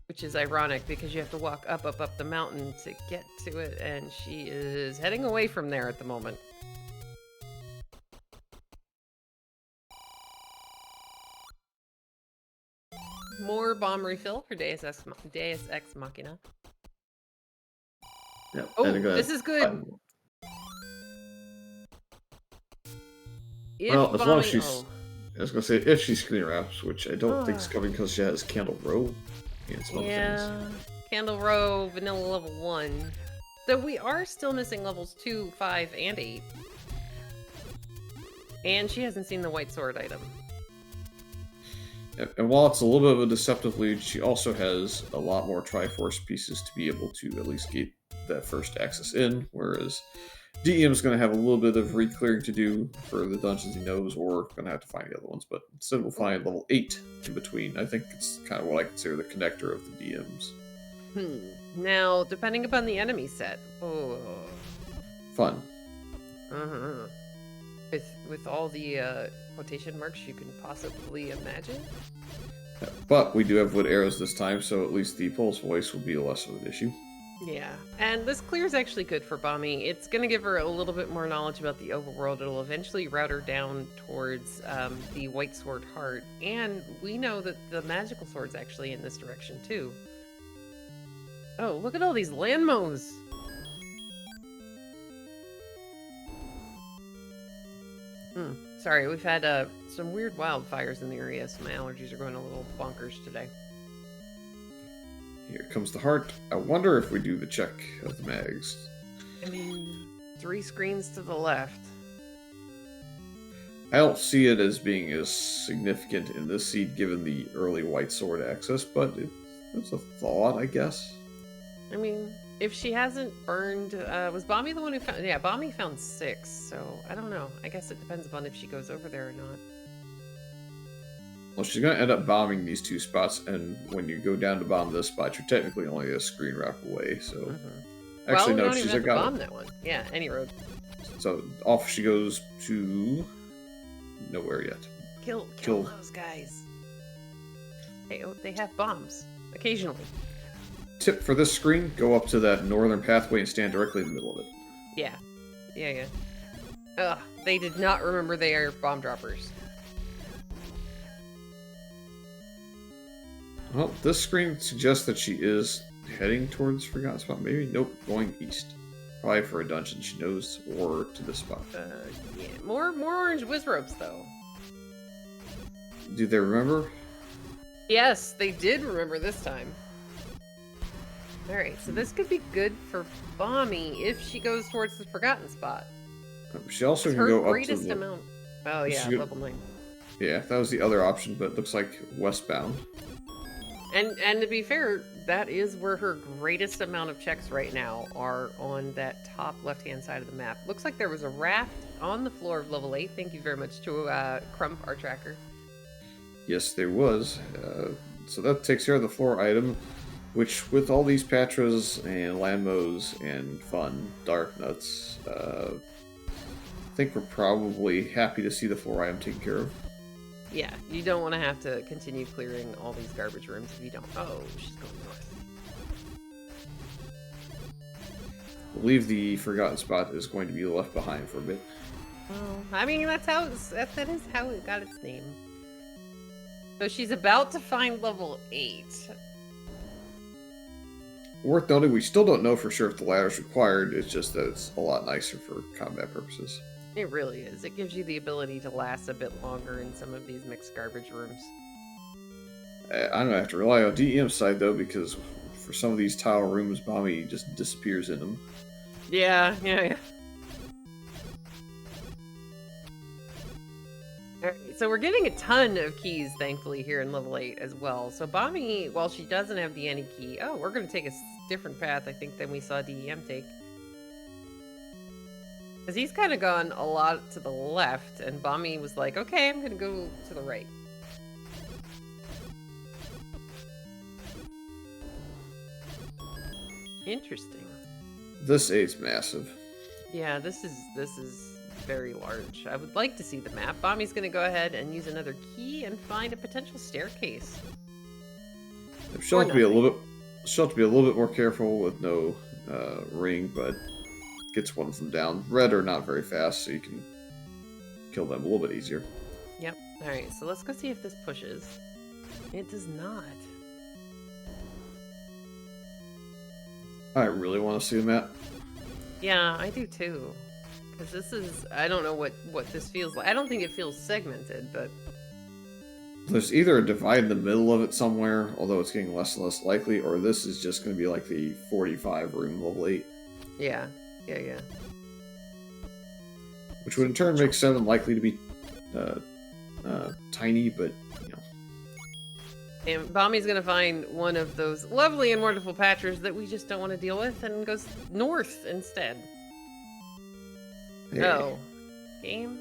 Which is ironic because you have to walk up the mountain to get to it, and she is heading away from there at the moment. more bomb refill for Deus Ex Machina. Yep. Oh, and this is good. If Well, as long as Bommy, she's, I was gonna say if she screen wraps, which I don't think is coming because she has Candle Row and some other things. Candle Row, vanilla level 1. So we are still missing levels 2, 5, and 8. And she hasn't seen the white sword item. And while it's a little bit of a deceptive lead, she also has a lot more Triforce pieces to be able to at least get that first access in, whereas DEM is going to have a little bit of re-clearing to do for the dungeons he knows, or going to have to find the other ones, but instead we'll find level 8 in between. I think it's kind of what I consider the connector of the DMs. Now, depending upon the enemy set. Fun. With all the quotation marks you can possibly imagine. Yeah, but we do have wood arrows this time, so at least the pulse voice will be less of an issue. Yeah, and this clear is actually good for Bommy. It's going to give her a little bit more knowledge about the overworld. It'll eventually route her down towards the White Sword Heart, and we know that the magical sword's actually in this direction too. Oh, look at all these landmos! Sorry, we've had some weird wildfires in the area, so my allergies are going a little bonkers today. Here comes the heart. I wonder if we do the check of the mags. I mean, 3 screens to the left. I don't see it as being as significant in this seed given the early White Sword access, but it's a thought, I guess. I mean, if she hasn't burned... was Bommy the one who found... Yeah, Bommy found 6, so I don't know. I guess it depends upon if she goes over there or not. Well, she's going to end up bombing these 2 spots, and when you go down to bomb this spot, you're technically only a screen wrap away, so... Actually, well, no, she's got bomb that one. Yeah, any road. So off she goes to... nowhere yet. Kill those guys. They have bombs. Occasionally. Tip for this screen, go up to that northern pathway and stand directly in the middle of it. Yeah. Ugh, they did not remember they are bomb droppers. Well, this screen suggests that she is heading towards Forgotten Spot. Maybe? Nope, going east. Probably for a dungeon she knows, or to this spot. Yeah. More orange whiz ropes, though. Do they remember? Yes, they did remember this time. Alright, so this could be good for Bommy if she goes towards the Forgotten Spot. She also can her go up to greatest amount. Oh yeah, level 9. Yeah, that was the other option, but it looks like westbound. And to be fair, that is where her greatest amount of checks right now are, on that top left-hand side of the map. Looks like there was a raft on the floor of level 8. Thank you very much to Crump, our tracker. Yes, there was. So that takes care of the floor item, which with all these Patras and Landmos and fun Dark Nuts, I think we're probably happy to see the floor item taken care of. Yeah, you don't want to have to continue clearing all these garbage rooms if you don't. Oh, she's going north. I believe the Forgotten Spot is going to be left behind for a bit. Well, I mean, that is how it got its name. So she's about to find level 8. Worth noting, we still don't know for sure if the ladder is required. It's just that it's a lot nicer for combat purposes. It really is. It gives you the ability to last a bit longer in some of these mixed garbage rooms. I'm gonna have to rely on DEM's side though, because for some of these tile rooms, Bommy just disappears in them. Yeah. Alright, so we're getting a ton of keys, thankfully, here in level 8 as well. So Bommy, while she doesn't have the any key... Oh, we're going to take a different path, I think, than we saw DEM take. Because he's kind of gone a lot to the left, and Bommy was like, okay, I'm going to go to the right. Interesting. This 8's massive. Yeah, this is very large. I would like to see the map. Bommy's going to go ahead and use another key and find a potential staircase. She'll have to be a little bit more careful with no ring, but gets one of them down. Red are not very fast, so you can kill them a little bit easier. Yep. Alright, so let's go see if this pushes. It does not. I really want to see the map. Yeah, I do too. Because this is, I don't know what this feels like. I don't think it feels segmented, but There's either a divide in the middle of it somewhere, although it's getting less and less likely, or this is just going to be like the 45 room level 8. yeah, yeah. Which would in turn make 7 likely to be tiny, but, you know. And Bommy's gonna find one of those lovely and wonderful patchers that we just don't want to deal with and goes north instead. Hey. Oh. Game?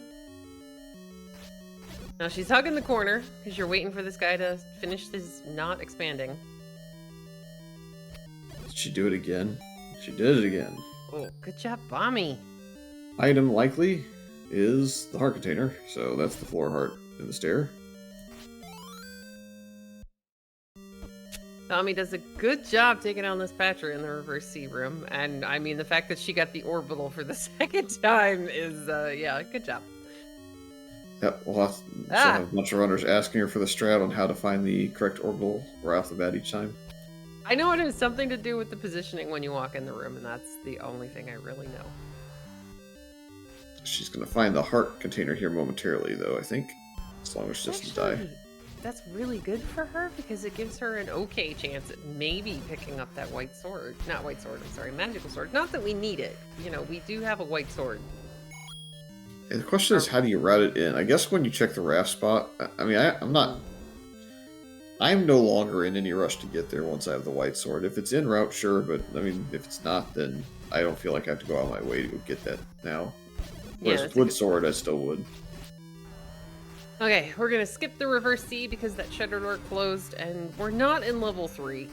Now she's hugging the corner because you're waiting for this guy to finish his not expanding. Did she do it again? She did it again. Oh, good job, Bommy. Item likely is the heart container, so that's the floor heart in the stair. Tommy does a good job taking on this patcher in the reverse C room, and I mean the fact that she got the orbital for the second time is, yeah, good job. Yep, we'll have a bunch of runners asking her for the strat on how to find the correct orbital right off the bat each time. I know it has something to do with the positioning when you walk in the room, and that's the only thing I really know. She's going to find the heart container here momentarily, though, I think. As long as she doesn't die. That's really good for her because it gives her an okay chance at maybe picking up that white sword. Not white sword, I'm sorry, magical sword. Not that we need it. You know, we do have a white sword. And the question is, how do you route it in? I guess when you check the raft spot, I mean, I'm no longer in any rush to get there once I have the white sword. If it's in route, sure, but I mean, if it's not, then I don't feel like I have to go out of my way to go get that now. Whereas with wood sword, I still would. Okay, we're gonna skip the reverse C because that shutter door closed, and we're not in level 3.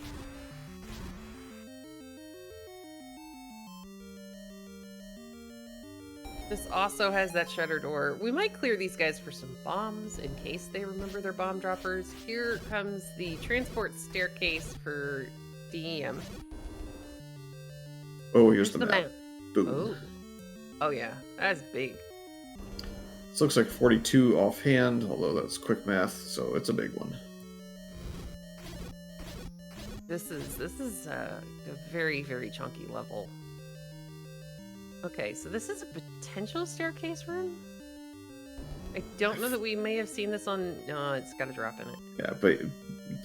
This also has that shutter door. We might clear these guys for some bombs in case they remember their bomb droppers. Here comes the transport staircase for DEM. Oh, here's the map. Boom. Oh yeah, that's big. This looks like 42 offhand, although that's quick math, so it's a big one. This is a very, very chunky level. Okay, so this is a potential staircase room? I don't know that we may have seen this on... No, it's got a drop in it. Yeah, but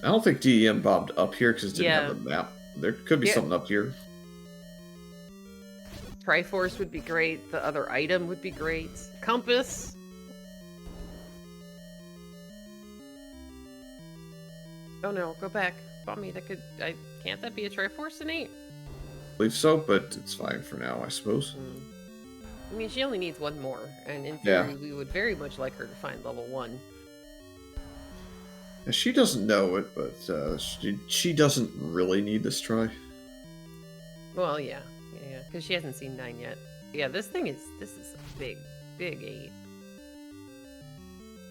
I don't think DEM bobbed up here because it didn't have the map. There could be something up here. Triforce would be great. The other item would be great. Compass. Oh no, go back. Bommy, that could... can't that be a Triforce in 8? I believe so, but it's fine for now, I suppose. I mean, she only needs one more, and in theory, we would very much like her to find level 1. Yeah, she doesn't know it, but she doesn't really need this try. Well, yeah, because she hasn't seen 9 yet. Yeah, this is a big, big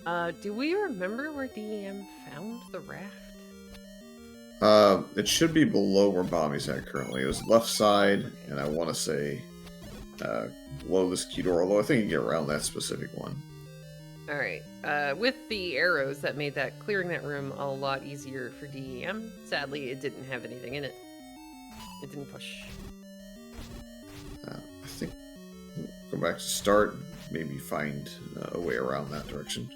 8. Do we remember where DEM found the raft? It should be below where Bommy's at currently. It was left side, and I want to say below this key door, although I think you can get around that specific one. Alright, with the arrows that made that clearing that room a lot easier for DEM. Sadly, it didn't have anything in it. It didn't push. I think go back to start, maybe find a way around that direction.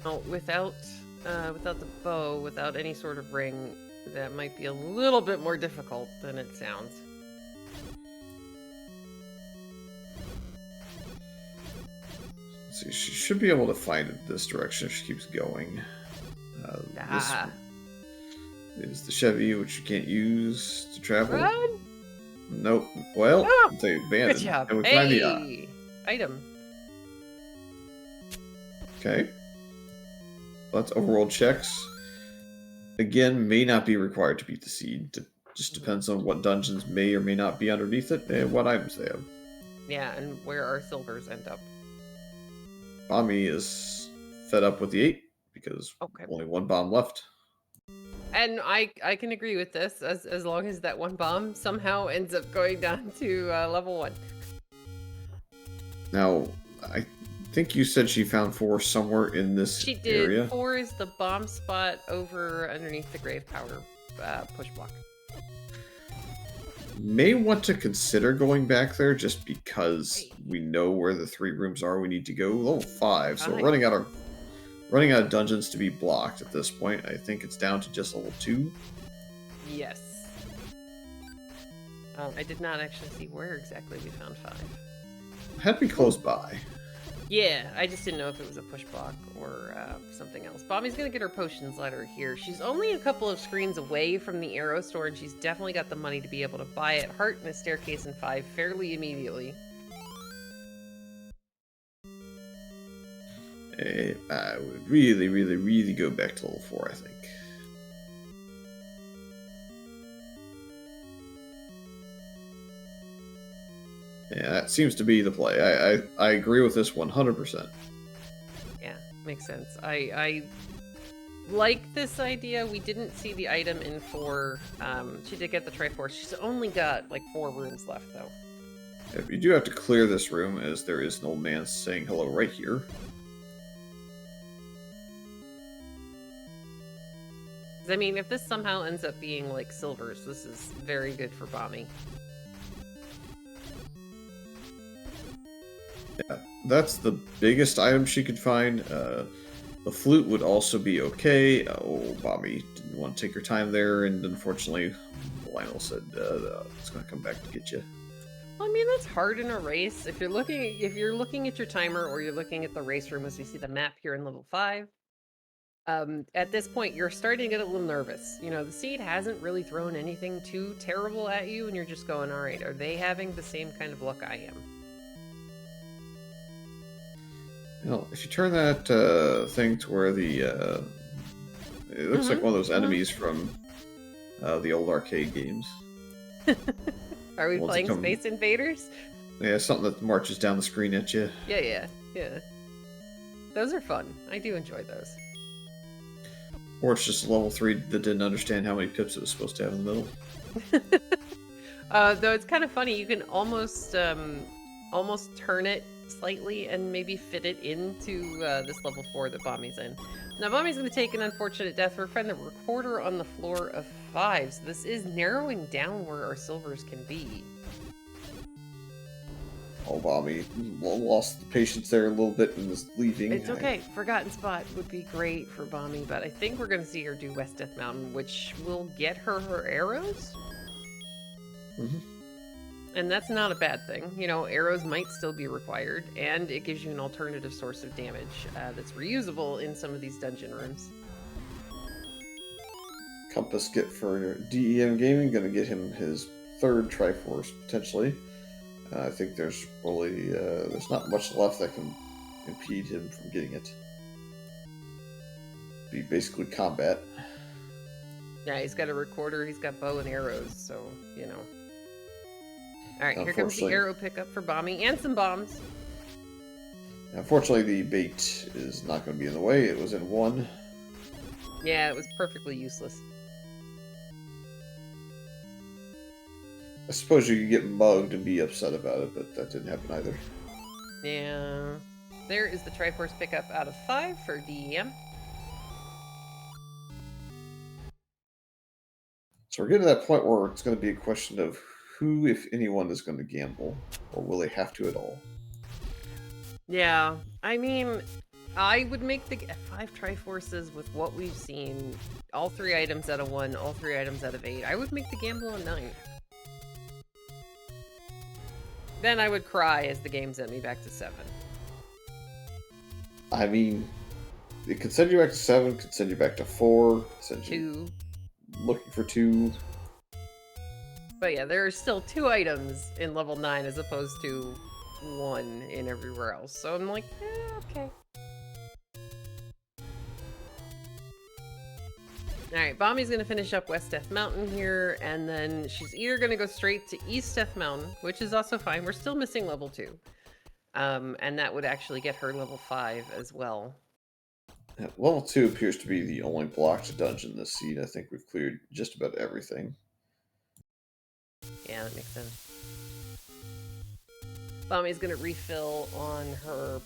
Oh, without the bow, without any sort of ring, that might be a little bit more difficult than it sounds. Let's see, she should be able to find it this direction if she keeps going. This is the Chevy, which you can't use to travel. Run! Nope. Well, they abandoned. Good job. And we Hey! find the Item. Okay. Let's overworld checks. Again, may not be required to beat the seed. It just depends on what dungeons may or may not be underneath it and what items they have. Yeah, and where our silvers end up. Bommy is fed up with the 8 because only one bomb left. And I can agree with this as long as that one bomb somehow ends up going down to level 1. Now, I think you said she found 4 somewhere in this She did. area. 4 is the bomb spot over underneath the grave power push block. May want to consider going back there just because Hey. we know where the 3 rooms are we need to go. Level 5, so Fine. running out of dungeons to be blocked at this point. I think it's down to just level 2. Yes. I did not actually see where exactly we found 5. Had to be close by. Yeah, I just didn't know if it was a push block or something else. Bommy's gonna get her potions ladder here. She's only a couple of screens away from the arrow store, and she's definitely got the money to be able to buy it. Heart and a staircase in 5 fairly immediately. I would really, really, really go back to level 4, I think. Yeah, that seems to be the play. I agree with this 100%. Yeah, makes sense. I like this idea. We didn't see the item in 4. She did get the Triforce. She's only got like 4 rooms left, though. If you do have to clear this room, as there is an old man saying hello right here. I mean, if this somehow ends up being like silvers, this is very good for Bommy. Yeah, that's the biggest item she could find. The flute would also be okay. Oh, Bobby didn't want to take her time there, and unfortunately, Lionel said it's going to come back to get you. Well, I mean, that's hard in a race. If you're looking at your timer or you're looking at the race room as we see the map here in level 5, at this point, you're starting to get a little nervous. You know, the seed hasn't really thrown anything too terrible at you, and you're just going, all right, are they having the same kind of luck I am? You know, if you turn that thing to where the it looks like one of those enemies from the old arcade games. Are we playing Space Invaders? Yeah, something that marches down the screen at you. Yeah. Those are fun. I do enjoy those. Or it's just level 3 that didn't understand how many pips it was supposed to have in the middle. Though it's kind of funny, you can almost turn it slightly and maybe fit it into this level 4 that Bommy's in. Now, Bommy's going to take an unfortunate death. We're finding the recorder on the floor of 5, so this is narrowing down where our silvers can be. Oh, Bommy lost the patience there a little bit and is leaving. It's okay. Forgotten Spot would be great for Bommy, but I think we're going to see her do West Death Mountain, which will get her arrows. Mm-hmm. And that's not a bad thing. You know, arrows might still be required, and it gives you an alternative source of damage that's reusable in some of these dungeon rooms. Compass get for DEM Gaming, gonna get him his 3rd Triforce, potentially. I think there's really, there's not much left that can impede him from getting it. Be basically combat. Yeah, he's got a recorder, he's got bow and arrows, so, you know. Alright, here comes the arrow pickup for Bommy, and some bombs. Unfortunately, the bait is not going to be in the way. It was in 1. Yeah, it was perfectly useless. I suppose you could get mugged and be upset about it, but that didn't happen either. Yeah. There is the Triforce pickup out of 5 for DEM. So we're getting to that point where it's going to be a question of who, if anyone, is going to gamble, or will they have to at all? Yeah, I mean, I would make the 5 Triforces with what we've seen. All 3 items out of 1, all 3 items out of 8. I would make the gamble on 9. Then I would cry as the game sent me back to 7. I mean, it could send you back to 7, could send you back to 4, send 2. You looking for 2. But yeah, there are still 2 items in level 9 as opposed to 1 in everywhere else. So I'm like, okay. Alright, Bommy's going to finish up West Death Mountain here, and then she's either going to go straight to East Death Mountain, which is also fine. We're still missing level 2. And that would actually get her level 5 as well. Yeah, level 2 appears to be the only blocked dungeon this seed. I think we've cleared just about everything. Yeah, that makes sense. Bommy's gonna refill on her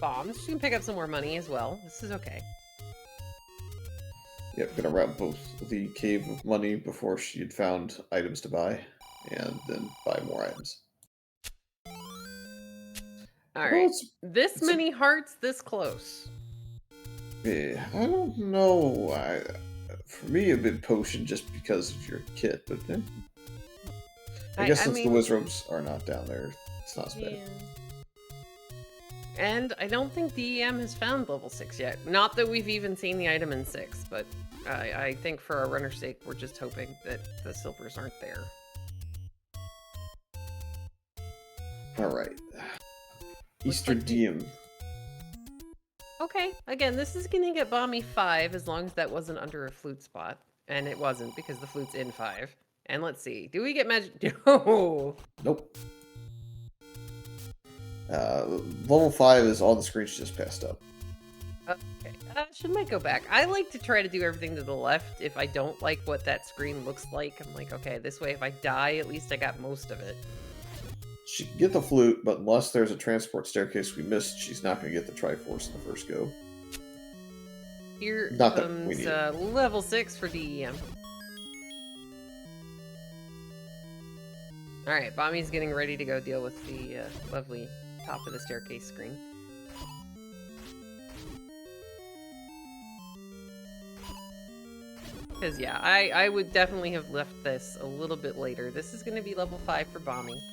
bombs. She can pick up some more money as well. This is okay. Yep, gonna wrap both the cave of money before she had found items to buy, and then buy more items. All Well, right. This it's a many hearts, this close. yeah, I don't know. For me, a bit potion just because of your kit, but I guess I since the mean, wizards are not down there, it's not as bad. yeah. And I don't think DEM has found level 6 yet. Not that we've even seen the item in 6, but I think for our runner's sake, we're just hoping that the silvers aren't there. Alright. Looks Eastern like DM. Okay, again, this is gonna get Bommy 5 as long as that wasn't under a flute spot. And it wasn't because the flute's in 5. And let's see, do we get magic? No! Nope. Level 5 is on the screen she just passed up. Okay, she might go back. I like to try to do everything to the left. If I don't like what that screen looks like, I'm like, okay, this way if I die, at least I got most of it. She can get the flute, but unless there's a transport staircase we missed, she's not going to get the Triforce in the first go. Here Not that we comes need it. level 6 for DEM. Alright, Bommy's getting ready to go deal with the lovely top of the staircase screen. Because, yeah, I would definitely have left this a little bit later. This is going to be level 5 for Bommy.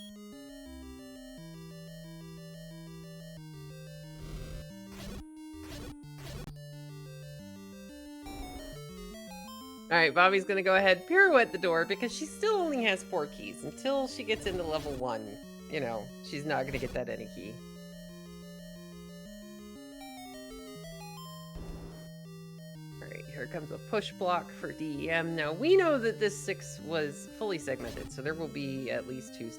Alright, Bommy's gonna go ahead, pirouette the door, because she still only has 4 keys. Until she gets into level 1, you know, she's not gonna get that any key. Alright, here comes a push block for DEM. Now, we know that this 6 was fully segmented, so there will be at least 2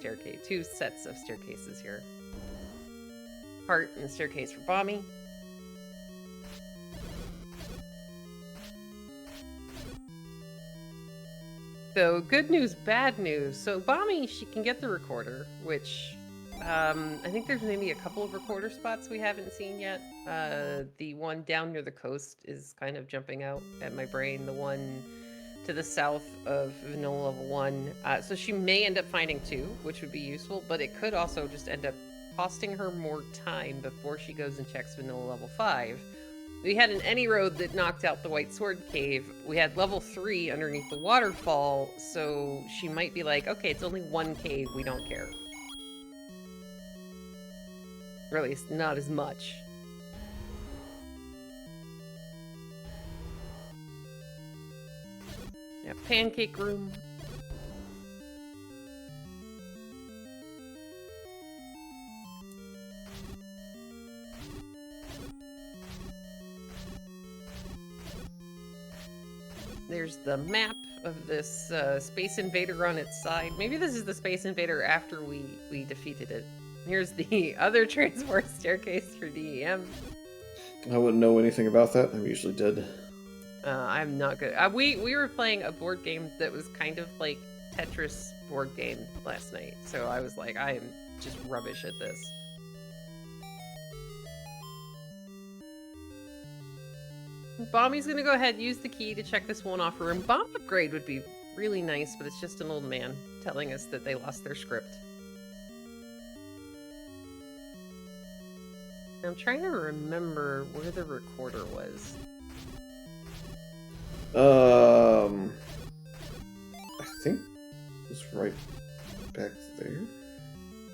sets of staircases here. Heart and staircase for Bommy. So, good news, bad news. So, Bommy, she can get the recorder, which I think there's maybe a couple of recorder spots we haven't seen yet. The one down near the coast is kind of jumping out at my brain. The one to the south of Vanilla Level 1. So, she may end up finding 2, which would be useful, but it could also just end up costing her more time before she goes and checks Vanilla Level 5. We had an any road that knocked out the White Sword Cave. We had level 3 underneath the waterfall, so she might be like, okay, it's only 1 cave, we don't care. Or at least not as much. Yeah, pancake room. There's the map of this Space Invader on its side. Maybe this is the Space Invader after we defeated it. Here's the other transport staircase for DEM. I wouldn't know anything about that. I'm usually dead. I'm not good. We were playing a board game that was kind of like Tetris board game last night. So I was like, I am just rubbish at this. Bommy's gonna go ahead and use the key to check this one-off room. Bomb upgrade would be really nice, but it's just an old man telling us that they lost their script. I'm trying to remember where the recorder was. I think it's right back there.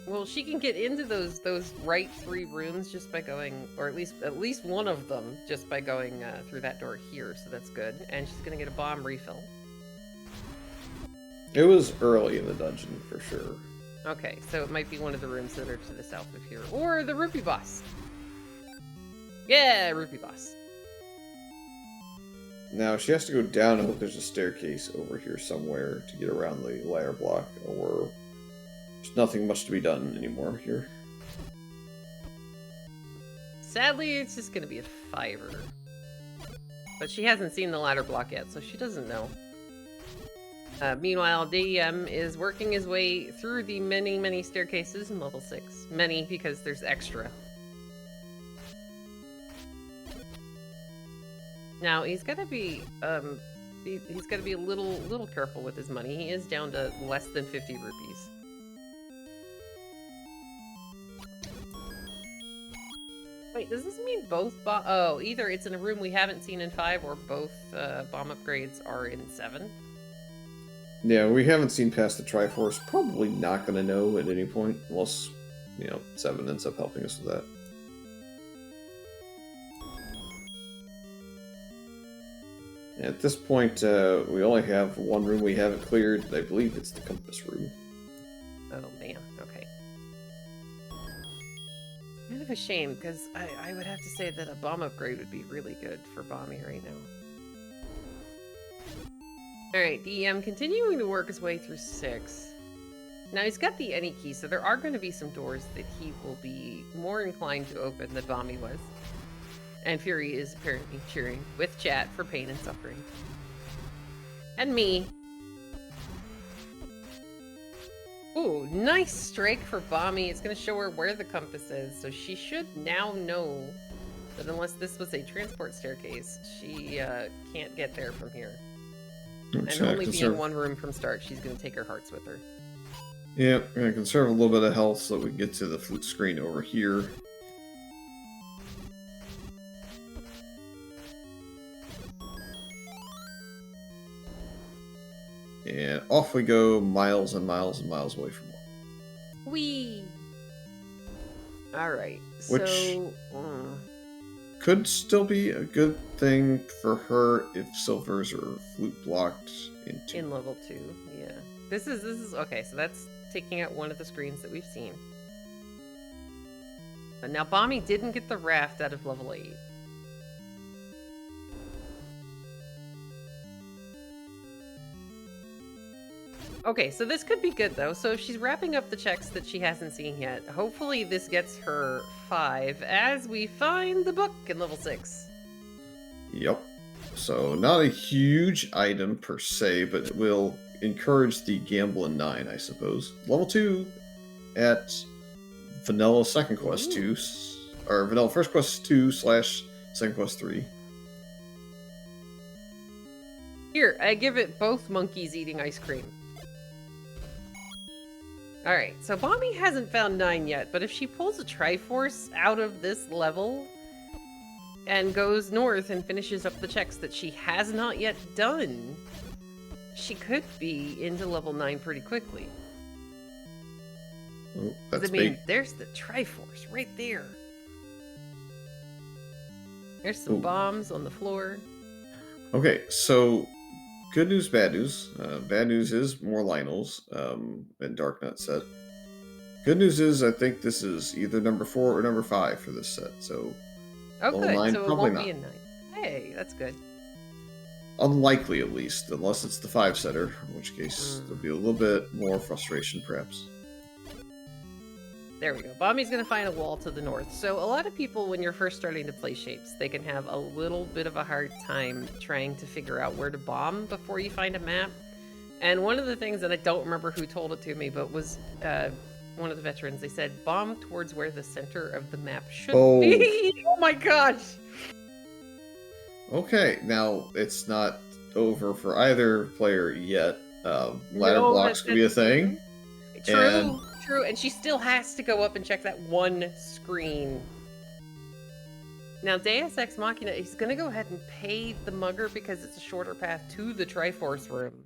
Well, she can get into those right 3 rooms just by going, or at least one of them just by going through that door here. So that's good. And she's gonna get a bomb refill. It was early in the dungeon for sure. Okay, so it might be one of the rooms that are to the south of here, or the rupee boss. Yeah, rupee boss. Now she has to go down. I hope there's a staircase over here somewhere to get around the ladder block, or there's nothing much to be done anymore here. Sadly, it's just gonna be a 5-er. But she hasn't seen the ladder block yet, so she doesn't know. Meanwhile, DM is working his way through the many, many staircases in level 6. Many because there's extra. Now he's got to be he's got to be a little careful with his money. He is down to less than 50 rupees. Wait, does this mean both oh, either it's in a room we haven't seen in 5 or both bomb upgrades are in 7? Yeah, we haven't seen past the Triforce. Probably not going to know at any point, unless, 7 ends up helping us with that. At this point, we only have one room we haven't cleared. I believe it's the compass room. Oh, man. Okay. Kind of a shame, because I would have to say that a bomb upgrade would be really good for Bommy right now. Alright, DM continuing to work his way through 6. Now, he's got the any key, so there are going to be some doors that he will be more inclined to open than Bommy was. And Fury is apparently cheering with chat for pain and suffering. And me. Ooh, nice strike for Bommy. It's going to show her where the compass is, so she should now know that unless this was a transport staircase, she can't get there from here. And only being one room from start, she's going to take her hearts with her. Yeah, we're going to conserve a little bit of health so that we can get to the flute screen over here. And off we go, miles and miles and miles away from home. Whee! Alright, Which so... could still be a good thing for her if silvers are flute blocked in level 2, yeah. This is okay, so that's taking out one of the screens that we've seen. But now Bommy didn't get the raft out of level 8. Okay, so this could be good though. So if she's wrapping up the checks that she hasn't seen yet, hopefully this gets her 5 as we find the book in level 6. Yep. So not a huge item per se, but it will encourage the gamble in 9, I suppose. Level 2 at Vanilla Second Quest 2, or Vanilla First Quest 2 / Second Quest 3. Here, I give it both monkeys eating ice cream. Alright, so Bommy hasn't found 9 yet, but if she pulls a Triforce out of this level and goes north and finishes up the checks that she has not yet done, she could be into level 9 pretty quickly. Oh, that's big. There's the Triforce right there. There's some bombs on the floor. Okay, so good news, bad news. Bad news is more Lionels in Darknut set. Good news is I think this is either number 4 or number 5 for this set. So good. 9, so it won't be a 9. Hey, that's good. Unlikely, at least, unless it's the 5-setter, in which case there'll be a little bit more frustration, perhaps. There we go. Bommy's going to find a wall to the north. So a lot of people, when you're first starting to play shapes, they can have a little bit of a hard time trying to figure out where to bomb before you find a map. And one of the things that I don't remember who told it to me, but was one of the veterans, they said, bomb towards where the center of the map should be. Oh my gosh! Okay, now it's not over for either player yet. Ladder blocks could be a thing. True, and she still has to go up and check that one screen. Now, Deus Ex Machina, he's going to go ahead and pay the mugger because it's a shorter path to the Triforce room.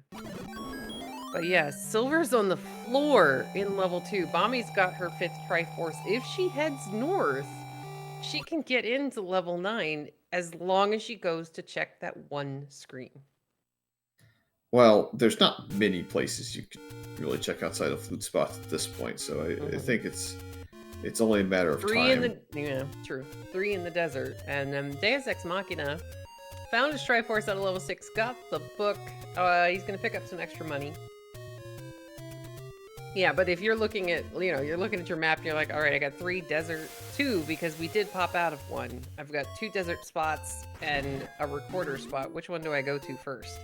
But yeah, Silver's on the floor in level 2. Bommy's got her 5th Triforce. If she heads north, she can get into level 9 as long as she goes to check that one screen. Well, there's not many places you could really check outside of flute spots at this point, so I think it's only a matter of 3 time. Yeah, true. 3 in the desert. And Deus Ex Machina found his Triforce out of level 6, got the book. He's going to pick up some extra money. Yeah, but if you're looking at, you're looking at your map and you're like, all right, I got 3 desert, 2 because we did pop out of one. I've got 2 desert spots and a recorder spot. Which one do I go to first?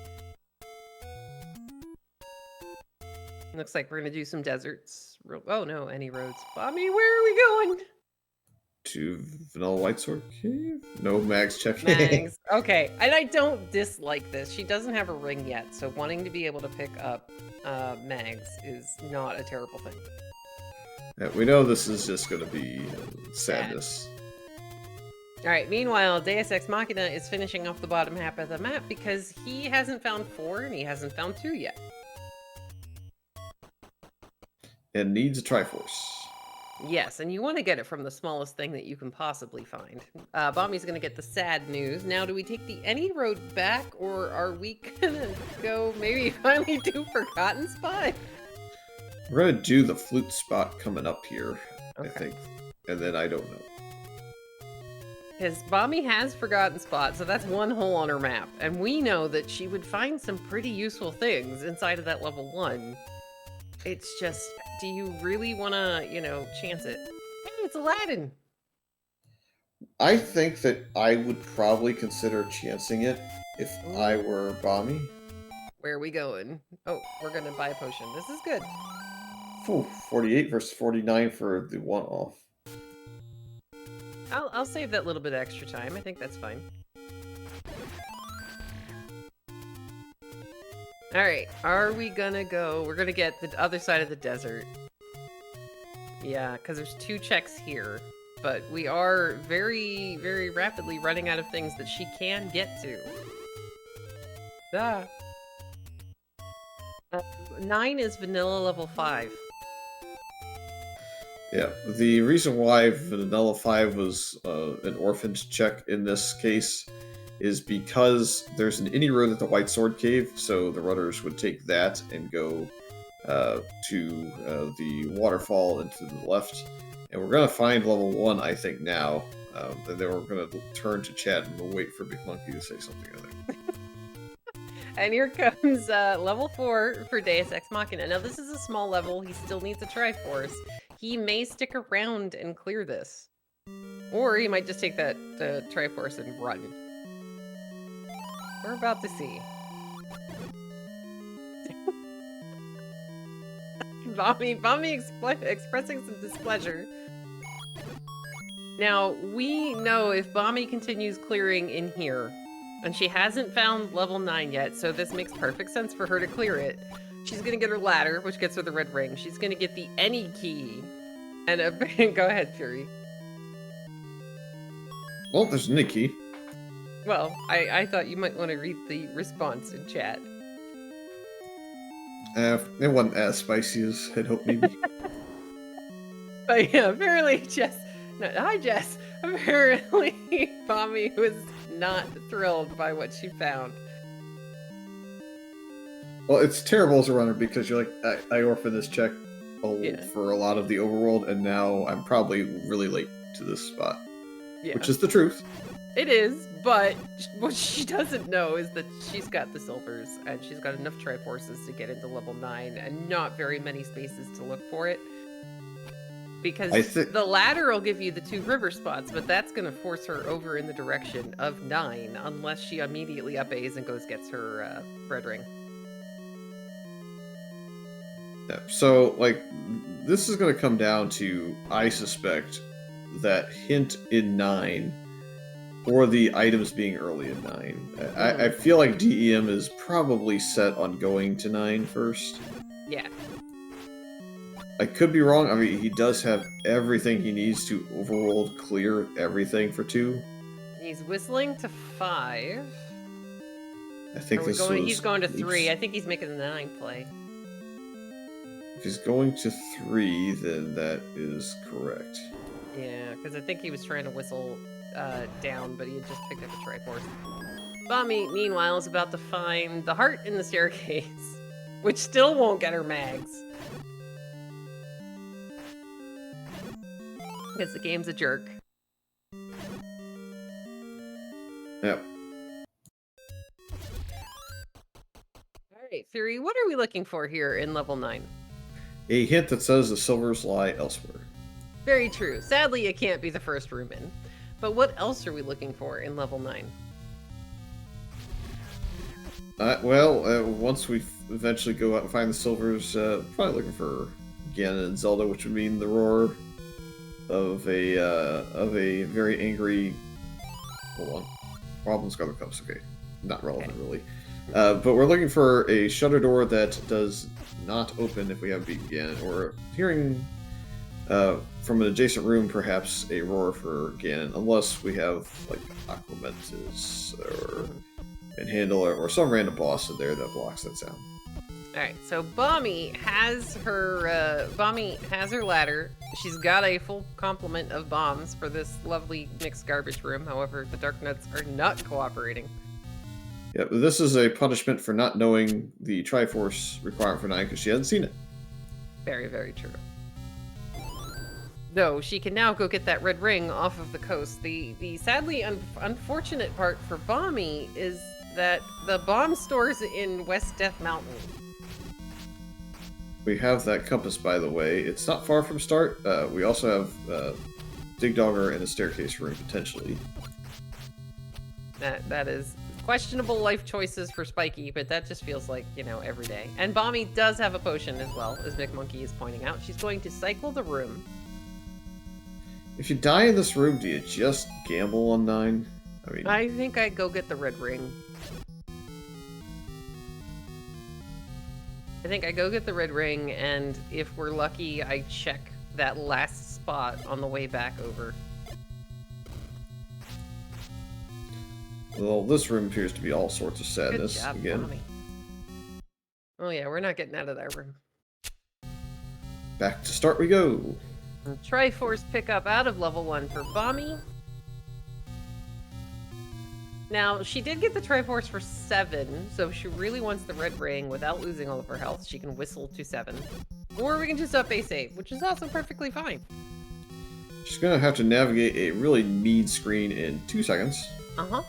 Looks like we're gonna do some deserts. Oh no, any roads. Bommy, where are we going? To Vanilla White Sword Cave? No mags checking. Mags. Okay, and I don't dislike this. She doesn't have a ring yet, so wanting to be able to pick up mags is not a terrible thing. Yeah, we know this is just going to be sadness. All right, meanwhile, Deus Ex Machina is finishing off the bottom half of the map because he hasn't found 4 and he hasn't found 2 yet. And needs a Triforce. Yes, and you want to get it from the smallest thing that you can possibly find. Bommy's going to get the sad news. Now, do we take the any road back, or are we going to go maybe finally do Forgotten Spot? We're going to do the flute spot coming up here, Okay. I think. And then I don't know. Because Bommy has Forgotten Spot, so that's one hole on her map. And we know that she would find some pretty useful things inside of that level 1. It's just, do you really want to, you know, chance it? Hey, it's Aladdin! I think that I would probably consider chancing it if I were Bommy. Where are we going? Oh, we're going to buy a potion. This is good. Ooh, 48 versus 49 for the one-off. I'll save that little bit of extra time. I think that's fine. Alright, are we gonna go? We're gonna get the other side of the desert. Yeah, because there's 2 checks here. But we are very, very rapidly running out of things that she can get to. Ah. 9 is vanilla level 5. Yeah, the reason why Vanilla 5 was an orphaned check in this case is because there's an any road at the White Sword Cave, so the runners would take that and go to the waterfall and to the left. And we're going to find level 1, I think, now. And then we're going to turn to chat and we'll wait for Big Monkey to say something, I think. And here comes level 4 for Deus Ex Machina. Now, this is a small level. He still needs a Triforce. He may stick around and clear this. Or he might just take that Triforce and run. We're about to see. Bommy expressing some displeasure. Now, we know if Bommy continues clearing in here, and she hasn't found level 9 yet, so this makes perfect sense for her to clear it. She's gonna get her ladder, which gets her the red ring. She's gonna get the any key. And go ahead, Fury. Well, there's an key. Well, I thought you might want to read the response in chat. It wasn't as spicy as I'd hoped, maybe. But yeah, apparently Jess... No, hi, Jess. Apparently, Bommy was not thrilled by what she found. Well, it's terrible as a runner because you're like, I orphaned this check for a lot of the overworld, and now I'm probably really late to this spot. Yeah. Which is the truth. It is, but what she doesn't know is that she's got the silvers, and she's got enough Triforces to get into level 9, and not very many spaces to look for it. Because the ladder will give you the 2 river spots, but that's going to force her over in the direction of 9, unless she immediately up A's and gets her red ring. Yeah, so, like, this is going to come down to, I suspect, that hint in 9, or the items being early in 9. I feel like DEM is probably set on going to 9 first. Yeah. I could be wrong. I mean, he does have everything he needs to overworld clear everything for 2. He's whistling to 5. I think he's going to 3. I think he's making the 9 play. If he's going to 3, then that is correct. Yeah, because I think he was trying to whistle down, but he had just picked up a Triforce. Bommy, meanwhile, is about to find the heart in the staircase, which still won't get her mags. Because the game's a jerk. Yep. Alright, Fury, what are we looking for here in level 9? A hint that says the silvers lie elsewhere. Very true. Sadly, it can't be the first room in. But what else are we looking for in level 9? Once we eventually go out and find the silvers, probably looking for Ganon and Zelda, which would mean the roar of a very angry. Hold on, Problems Got the Cups. Okay, not relevant really. But we're looking for a shutter door that does not open if we have beaten Ganon, or hearing from an adjacent room, perhaps a roar for Ganon, unless we have like Aquamentus or Manhandle or some random boss in there that blocks that sound. All right, so Bommy has her ladder. She's got a full complement of bombs for this lovely mixed garbage room. However, the Dark Nuts are not cooperating. Yeah, but this is a punishment for not knowing the Triforce requirement for 9 because she hasn't seen it. Very, very true. Though she can now go get that red ring off of the coast. The sadly unfortunate part for Bommy is that the bomb stores in West Death Mountain. We have that compass, by the way. It's not far from start. We also have Dig Dogger in a staircase room, potentially. That is questionable life choices for Spiky, but that just feels like, you know, every day. And Bommy does have a potion as well, as Big Monkey is pointing out. She's going to cycle the room. If you die in this room, do you just gamble on 9? I think I'd go get the red ring. And if we're lucky, I check that last spot on the way back over. Well, this room appears to be all sorts of sadness. Good job, again. Bommy. Oh yeah, we're not getting out of that room. Back to start we go. Triforce pickup out of level 1 for Bommy. Now, she did get the Triforce for 7, so if she really wants the red ring without losing all of her health, she can whistle to 7. Or we can just up a save, which is also perfectly fine. She's gonna have to navigate a really mean screen in 2 seconds. Uh-huh.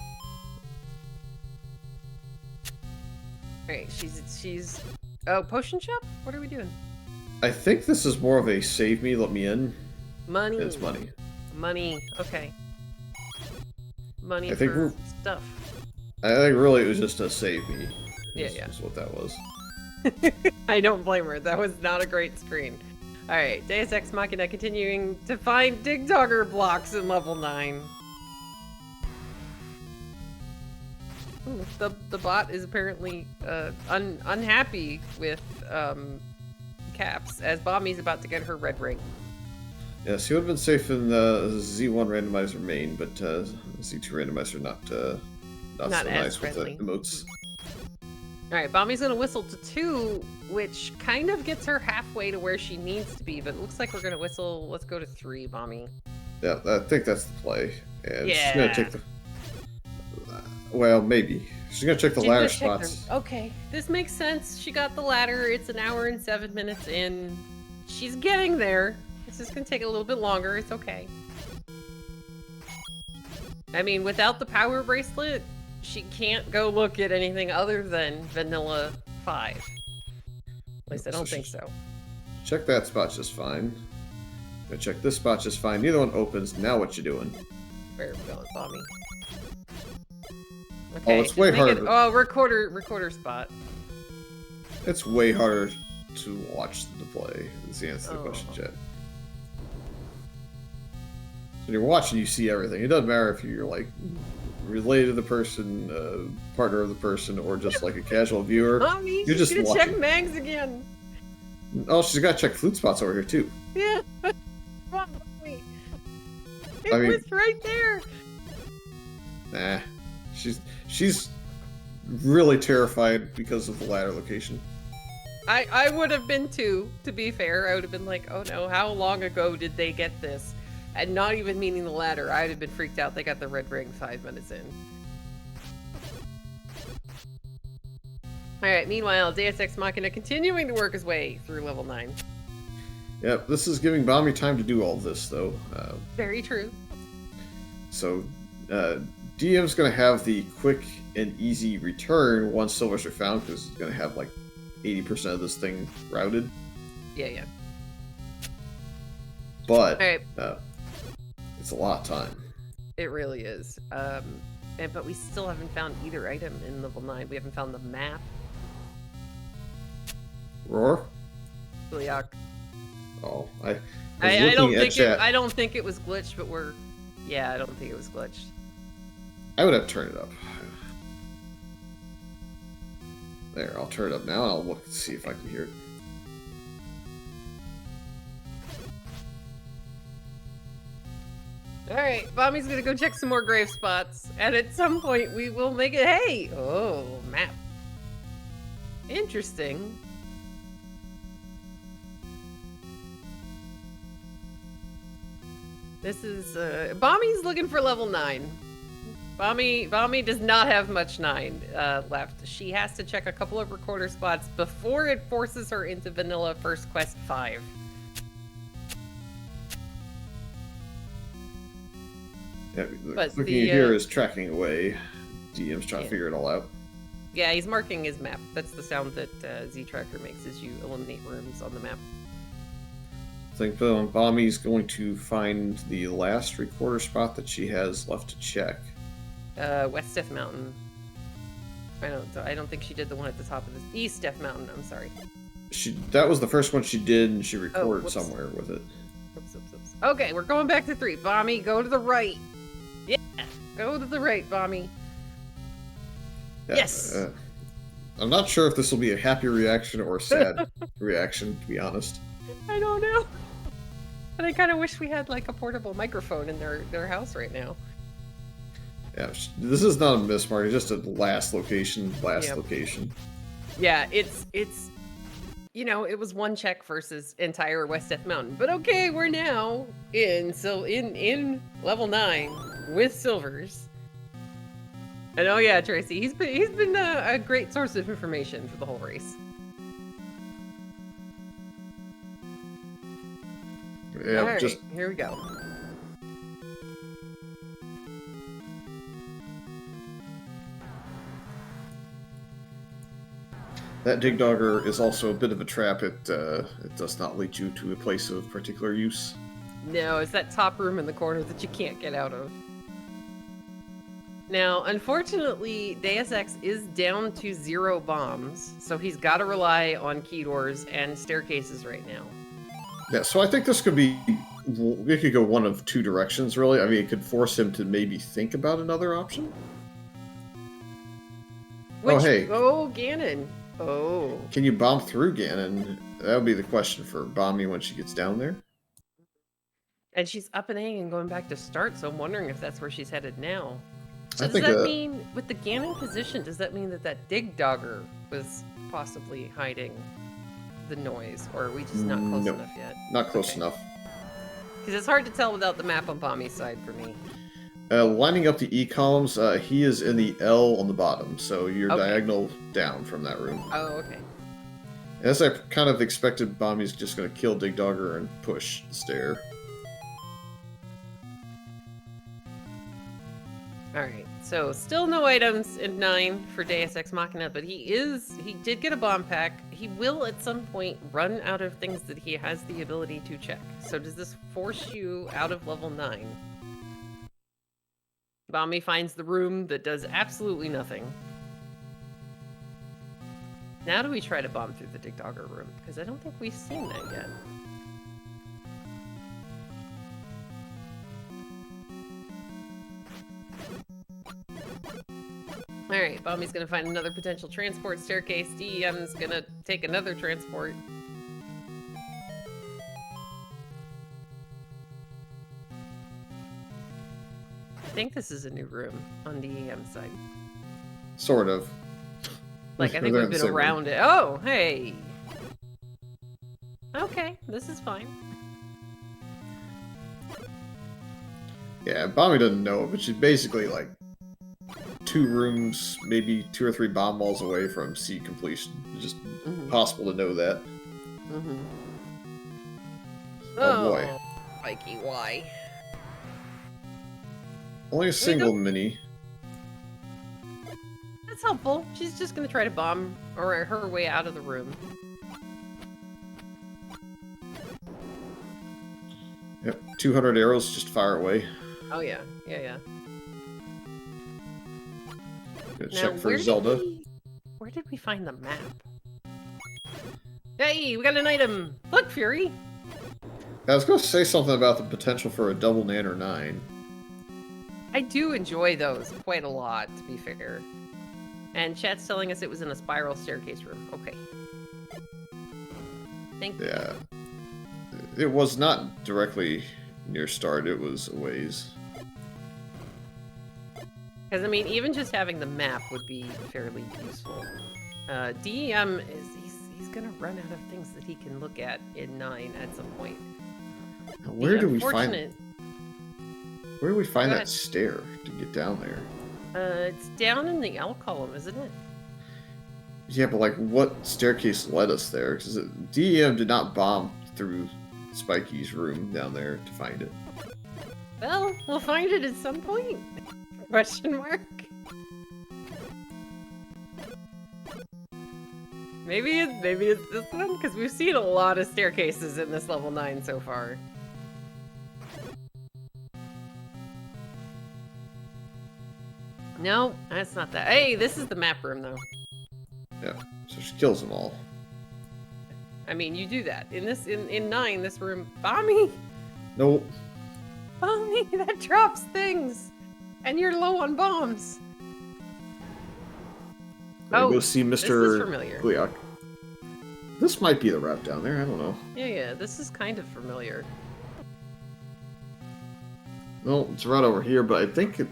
Alright, she's... Oh, potion shop? What are we doing? I think this is more of a save me, let me in. Money. It's money. Money, okay. Money I think for stuff. I think really it was just a save me. Yeah. That's what that was. I don't blame her. That was not a great screen. Alright, Deus Ex Machina continuing to find Dig Dogger blocks in level 9. Ooh, the bot is apparently unhappy with Caps, as Bommy's about to get her red ring. Yes, he would have been safe in the Z1 randomizer main, but Z2 randomizer not so nice friendly. with the emotes. Alright, Bommy's gonna whistle to 2, which kind of gets her halfway to where she needs to be, but it looks like we're gonna whistle. Let's go to 3, Bommy. Yeah, I think that's the play. And yeah. She's gonna take the... Well, maybe. She's gonna check the ladder spots. Okay, this makes sense. She got the ladder. It's an hour and 7 minutes in. She's getting there. This is gonna take a little bit longer. It's okay. I mean, without the power bracelet, she can't go look at anything other than Vanilla 5. At least I don't think so. Check that spot just fine. Gonna check this spot just fine. Neither one opens. Now what you doing? Where are we going, Bommy? Okay, oh, it's way harder. Oh, recorder spot. It's way harder to watch the play. Is the answer to the question, Chet. When you're watching, you see everything. It doesn't matter if you're like related to the person, partner of the person, or just like a casual viewer. Mommy, you're just gonna watching. Check Mags again. Oh, she's got to check flute spots over here too. Yeah. Come on, Mommy. It was right there. Nah, she's really terrified because of the ladder location. I would have been too, to be fair. I would have been like, oh no, how long ago did they get this? And not even meaning the ladder. I would have been freaked out they got the red ring 5 minutes in. Alright, meanwhile, Deus Ex Machina continuing to work his way through level 9. Yep, this is giving Bommy time to do all this, though. Very true. So, DM's going to have the quick and easy return once silvers are found, because he's going to have like 80% of this thing routed. Yeah. But, right. it's a lot of time. It really is. But we still haven't found either item in level 9. We haven't found the map. Roar? Yuck. Oh, I was I don't looking at think chat. I don't think it was glitched, but we're... Yeah, I don't think it was glitched. I would have to turn it up. There, I'll turn it up now, and I'll look to see if I can hear it. Alright, Bommy's gonna go check some more grave spots, and at some point we will make it. Hey! Oh, map. Interesting. This is, Bommy's looking for level 9. Bommy does not have much 9 left. She has to check a couple of recorder spots before it forces her into vanilla first quest 5. Yeah, But looking the, here is tracking away. DM's trying to figure it all out. Yeah, he's marking his map. That's the sound that Z-Tracker makes as you eliminate rooms on the map. I think Bommy's going to find the last recorder spot that she has left to check. West Death Mountain. I don't think she did the one at the top of this. East Death Mountain, I'm sorry. That was the first one she did, and she recorded whoops. somewhere with it. Oops. Okay, we're going back to 3. Bommy, go to the right. Yeah, go to the right, Bommy. Yeah, Yes! I'm not sure if this will be a happy reaction or a sad reaction, to be honest. I don't know. But I kind of wish we had like a portable microphone in their house right now. Yeah, this is not a miss mark, it's just a last location. Yeah, it's you know, it was one check versus entire West Death Mountain. But okay, we're now in level 9 with silvers. And oh yeah, Tracy, he's been a great source of information for the whole race. Yeah, all right, just here we go. that dig dogger is also a bit of a trap. It does not lead you to a place of particular use. No, it's that top room in the corner that you can't get out of. Now, unfortunately, Deus Ex is down to 0 bombs, so he's got to rely on key doors and staircases right now. Yeah, so I think this could be... It could go one of two directions, really. I mean, it could force him to maybe think about another option. Oh, hey. Oh, Ganon. Oh. Can you bomb through Ganon? That would be the question for Bommy when she gets down there. And she's up and A and going back to start, so I'm wondering if that's where she's headed now. So I does think that mean, with the Ganon position, does that mean that dig dogger was possibly hiding the noise? Or are we just not close enough yet? Not close enough. Because it's hard to tell without the map on Bommy's side for me. Lining up the E columns, he is in the L on the bottom, so you're diagonal down from that room. Oh, okay. As I kind of expected, Bommy's just going to kill Dig Dogger and push the stair. Alright, so still no items in 9 for Deus Ex Machina, but he did get a bomb pack. He will at some point run out of things that he has the ability to check. So does this force you out of level 9? Bommy finds the room that does absolutely nothing. Now do we try to bomb through the Dig Dogger room? Because I don't think we've seen that yet. Alright, Bommy's gonna find another potential transport staircase. DEM's gonna take another transport. I think this is a new room on DEM side. Sort of. Like, I think we've been around it. Oh, hey! Okay, this is fine. Yeah, Bommy doesn't know, but she's basically like 2 rooms, maybe 2 or 3 bomb walls away from seed completion. It's just possible to know that. Oh boy. Mikey, why? Only a single mini. That's helpful. She's just gonna try to bomb her way out of the room. Yep, 200 arrows, just fire away. Oh yeah, yeah. Gonna Now, check for Zelda. where did we find the map? Hey, we got an item! Look, Fury! I was going to say something about the potential for a double nan or 9. I do enjoy those quite a lot, to be fair. And chat's telling us it was in a spiral staircase room. Okay. Thank you. Yeah. It was not directly near start, it was a ways. Because, I mean, even just having the map would be fairly useful. DEM he's gonna run out of things that he can look at in 9 at some point. Where do we find that stair to get down there? It's down in the L column, isn't it? Yeah, but like, what staircase led us there? Because DEM did not bomb through Spikey's room down there to find it. Well, we'll find it at some point. Question mark. Maybe it's this one, because we've seen a lot of staircases in this level 9 so far. No, that's not that. Hey, this is the map room, though. Yeah, so she kills them all. I mean, you do that. In 9, this room... Bommy! Nope. Bommy, that drops things! And you're low on bombs! Oh, go see Mr. This is familiar. Gliok. This might be the route down there, I don't know. Yeah, this is kind of familiar. Well, it's right over here, but I think it...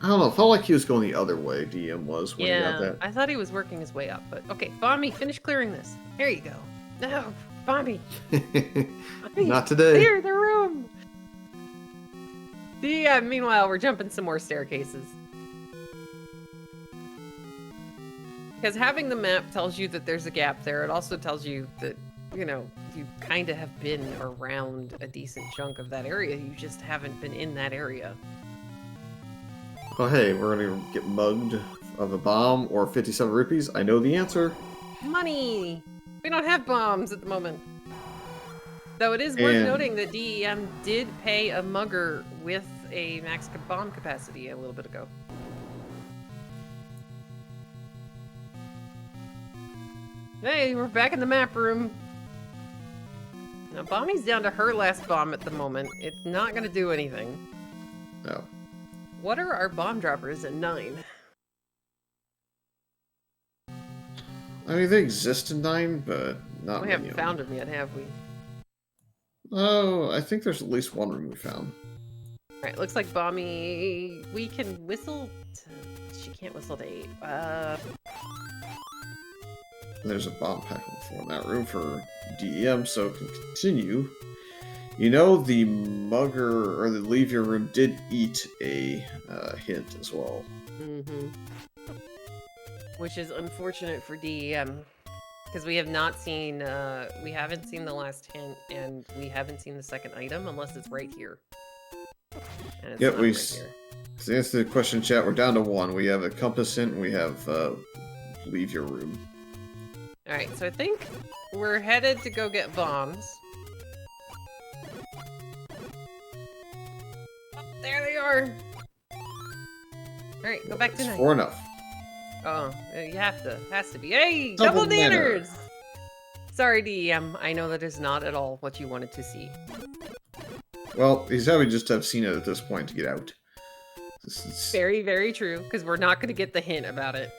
I don't know, it felt like he was going the other way, DM was, when he got that. I thought he was working his way up, but okay, Bommy, finish clearing this. There you go. No, Bommy. Not today. Clear the room! Meanwhile, we're jumping some more staircases. Because having the map tells you that there's a gap there. It also tells you that, you know, you kind of have been around a decent chunk of that area. You just haven't been in that area. Oh, hey, we're gonna get mugged of a bomb or 57 rupees. I know the answer. Money! We don't have bombs at the moment. Though it is worth noting that DEM did pay a mugger with a max bomb capacity a little bit ago. Hey, we're back in the map room. Now, Bommy's down to her last bomb at the moment. It's not going to do anything. No. What are our bomb droppers at 9? I mean, they exist in 9, but not We haven't found them yet, have we? Oh, I think there's at least one room we found. Alright, looks like Bommy... We can whistle to... She can't whistle to 8. There's a bomb pack on the floor in that room for DEM, so it can continue. You know, the mugger, or the leave your room, did eat a hint as well. Mm-hmm. Which is unfortunate for DEM. Because we have not seen, we haven't seen the last hint, and we haven't seen the second item unless it's right here. And it's yep, not right here. To answer the question, chat, we're down to 1. We have a compass hint, and we have leave your room. Alright, so I think we're headed to go get bombs. Oh, there they are! Alright, go back to 9. 4 enough. Oh, you have to. Has to be. Hey, double nanners! Sorry, DEM. I know that is not at all what you wanted to see. Well, he's having just have seen it at this point to get out. This is... Very, very true, because we're not going to get the hint about it.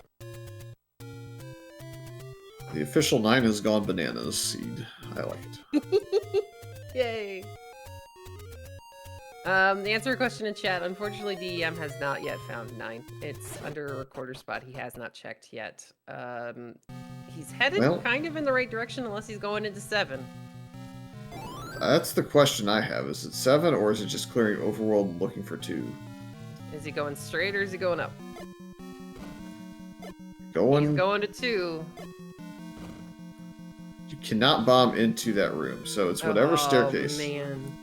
The official 9 has gone bananas, Seed. I like it. Yay! The answer to your question in chat, unfortunately, DEM has not yet found 9. It's under a recorder spot. He has not checked yet. He's headed kind of in the right direction unless he's going into 7. That's the question I have. Is it 7 or is it just clearing overworld and looking for 2? Is he going straight or is he going up? He's Going to 2. You cannot bomb into that room, so it's whatever staircase. Oh, man.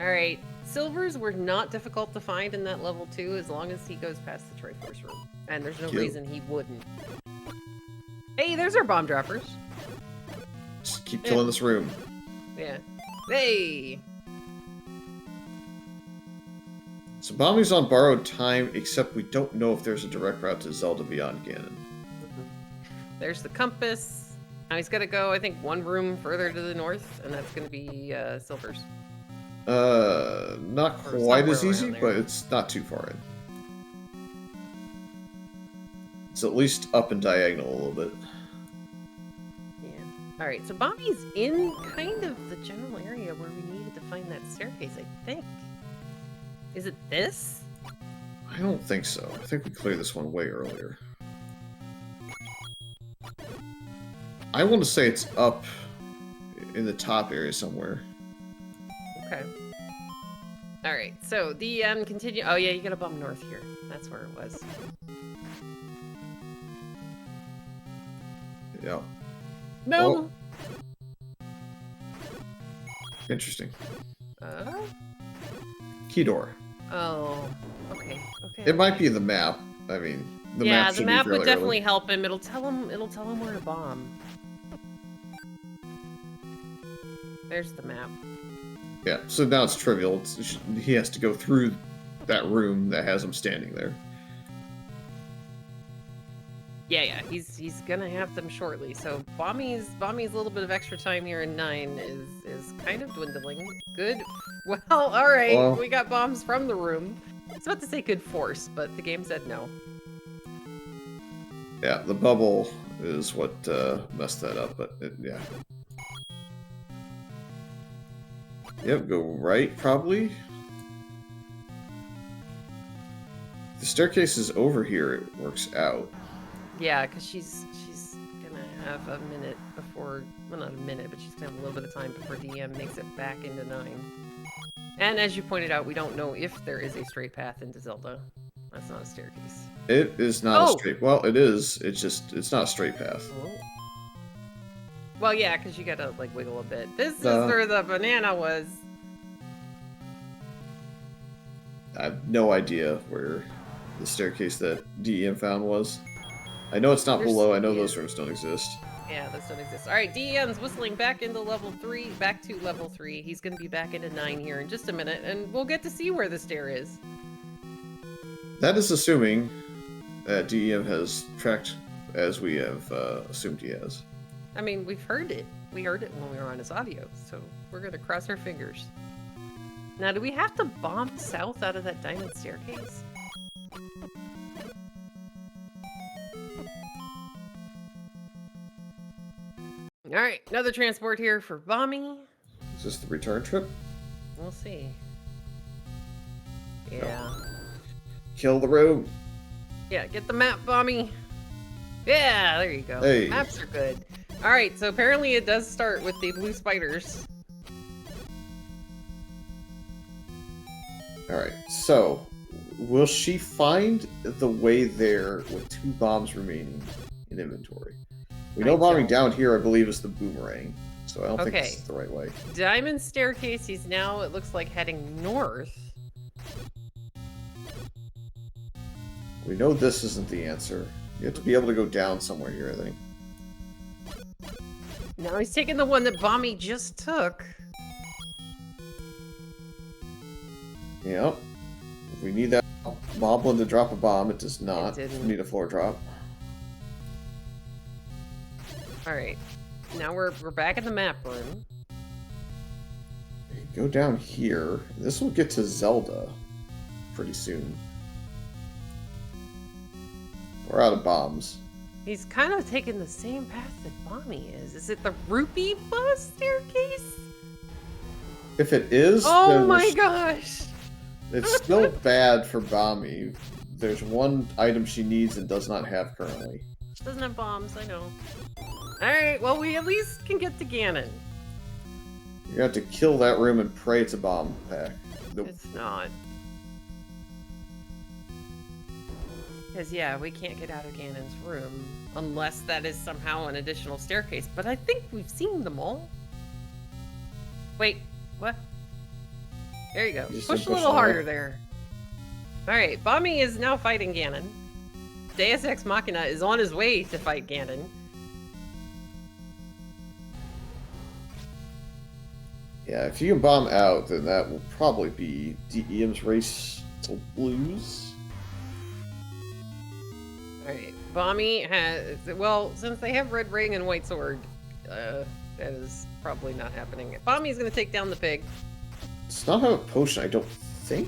Alright, silvers were not difficult to find in that level 2 as long as he goes past the Triforce room. And there's no reason he wouldn't. Hey, there's our bomb droppers. Just keep killing this room. Yeah. Hey! So Bommy's on borrowed time, except we don't know if there's a direct route to Zelda beyond Ganon. There's the compass. Now he's got to go, I think, one room further to the north, and that's going to be Silver's. Not Or quite as somewhere easy, around there. but it's not too far in. It's at least up and diagonal a little bit. Yeah. All right, so Bommy's in kind of the general area where we needed to find that staircase, I think. Is it this? I don't think so. I think we cleared this one way earlier. I want to say it's up in the top area somewhere. Okay. All right, so the continue. Oh yeah, you got to bump north here. That's where it was. Yeah. No. Oh. Interesting. Uh? Key door. Oh. Okay. Okay. It might be the map. I mean, the map should the map be would fairly definitely early. help him. It'll tell him where to bomb. There's the map. Yeah, so now it's trivial. He has to go through that room that has him standing there. Yeah, he's gonna have them shortly. So Bommy's little bit of extra time here in 9 is kind of dwindling. Good. Well, all right, Well, we got bombs from the room. I was about to say good force, but the game said no. yeah, the bubble is what messed that up, but yeah. Yep, go right, probably. The staircase is over here, it works out. Yeah, because she's gonna have a minute before, well, not a minute, but she's gonna have a little bit of time before DM makes it back into 9. And as you pointed out, we don't know if there is a straight path into Zelda. That's not a staircase. It is not a straight. Well, it is. It's not a straight path. Oh. Well, yeah, because you gotta like wiggle a bit. This is where the banana was. I have no idea where the staircase that DEM found was. I know it's not below. I know those rooms don't exist. Yeah, those don't exist. All right, DEM's whistling back into level 3, back to level 3. He's gonna be back into 9 here in just a minute, and we'll get to see where the stair is. That is assuming that DEM has tracked as we have assumed he has. I mean, we've heard it. We heard it when we were on his audio, so we're gonna cross our fingers. Now, do we have to bomb south out of that diamond staircase? All right, another transport here for Bommy. Is this the return trip? We'll see. Yeah. No. Kill the room. Yeah, get the map, Bommy. Yeah, there you go. Hey. Maps are good. All right, so apparently it does start with the blue spiders. All right, so will she find the way there with 2 bombs remaining in inventory? We know bombing down here, I believe, is the boomerang, so I don't think this is the right way. Diamond staircase, he's now, it looks like, heading north. We know this isn't the answer. You have to be able to go down somewhere here, I think. Now he's taking the one that Bommy just took. Yep. If we need that moblin to drop a bomb, it does not. It didn't. We need a floor drop. Alright. Now we're back in the map room. Go down here. This will get to Zelda pretty soon. We're out of bombs. He's kind of taking the same path that Bommy is. Is it the Rupee Bus staircase? If it is, oh then my gosh! it's still bad for Bommy. There's one item she needs and does not have currently. She doesn't have bombs, I know. Alright, well, we at least can get to Ganon. You have to kill that room and pray it's a bomb pack. Nope. It's not. Because, yeah, we can't get out of Ganon's room unless that is somehow an additional staircase. But I think we've seen them all. Wait, what? There you go. Push a little harder there. Alright, Bommy is now fighting Ganon. Deus Ex Machina is on his way to fight Ganon. Yeah, if you can bomb out, then that will probably be DEM's race So blues. Alright, Bommy has... Well, since they have red ring and white sword, that is probably not happening. Bommy's gonna take down the pig. Does not have a potion, I don't think.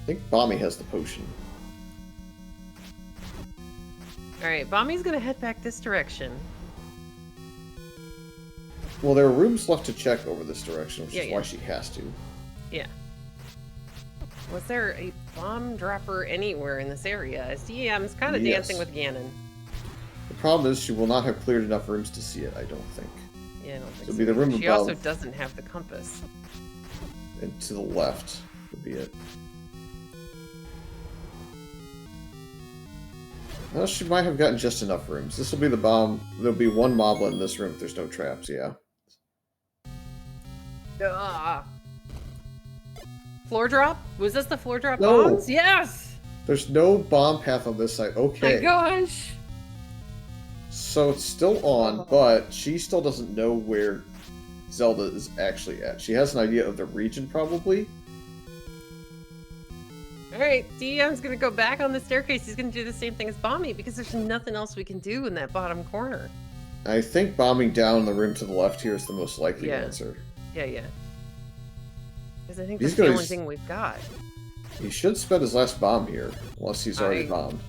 I think Bommy has the potion. Alright, Bommy's gonna head back this direction. Well, there are rooms left to check over this direction, which is Yeah. why she has to. Yeah. Was there a bomb dropper anywhere in this area? As DM's kind of dancing with Ganon. The problem is she will not have cleared enough rooms to see it, I don't think. Yeah, I don't think So so. be the room She above. also doesn't have the compass. And to the left would be it. Well, she might have gotten just enough rooms. This will be the bomb. There'll be one moblin in this room if there's no traps, yeah. Floor drop? Was this the floor drop No. bombs? Yes! There's no bomb path on this side. Okay. My gosh! So it's still on, but she still doesn't know where Zelda is actually at. She has an idea of the region, probably. Alright, DM's gonna go back on the staircase. He's gonna do the same thing as Bommy because there's nothing else we can do in that bottom corner. I think bombing down the room to the left here is the most likely Yeah. answer. Yeah. Because I think These that's the only guys- thing we've got. He should spend his last bomb here, unless he's already bombed.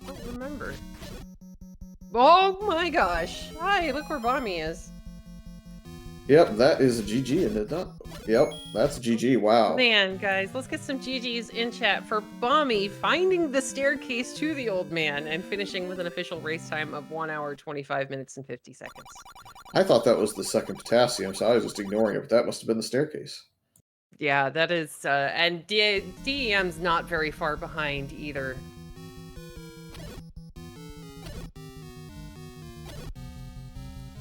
I don't remember. Oh my gosh! Hi, look where Bommy is. Yep, that is a GG, isn't it not? Yep, that's a GG, wow. Man, guys, let's get some GGs in chat for Bommy finding the staircase to the old man and finishing with an official race time of 1 hour, 25 minutes, and 50 seconds. I thought that was the second potassium, so I was just ignoring it, but that must have been the staircase. Yeah, that is, and DEM's not very far behind either.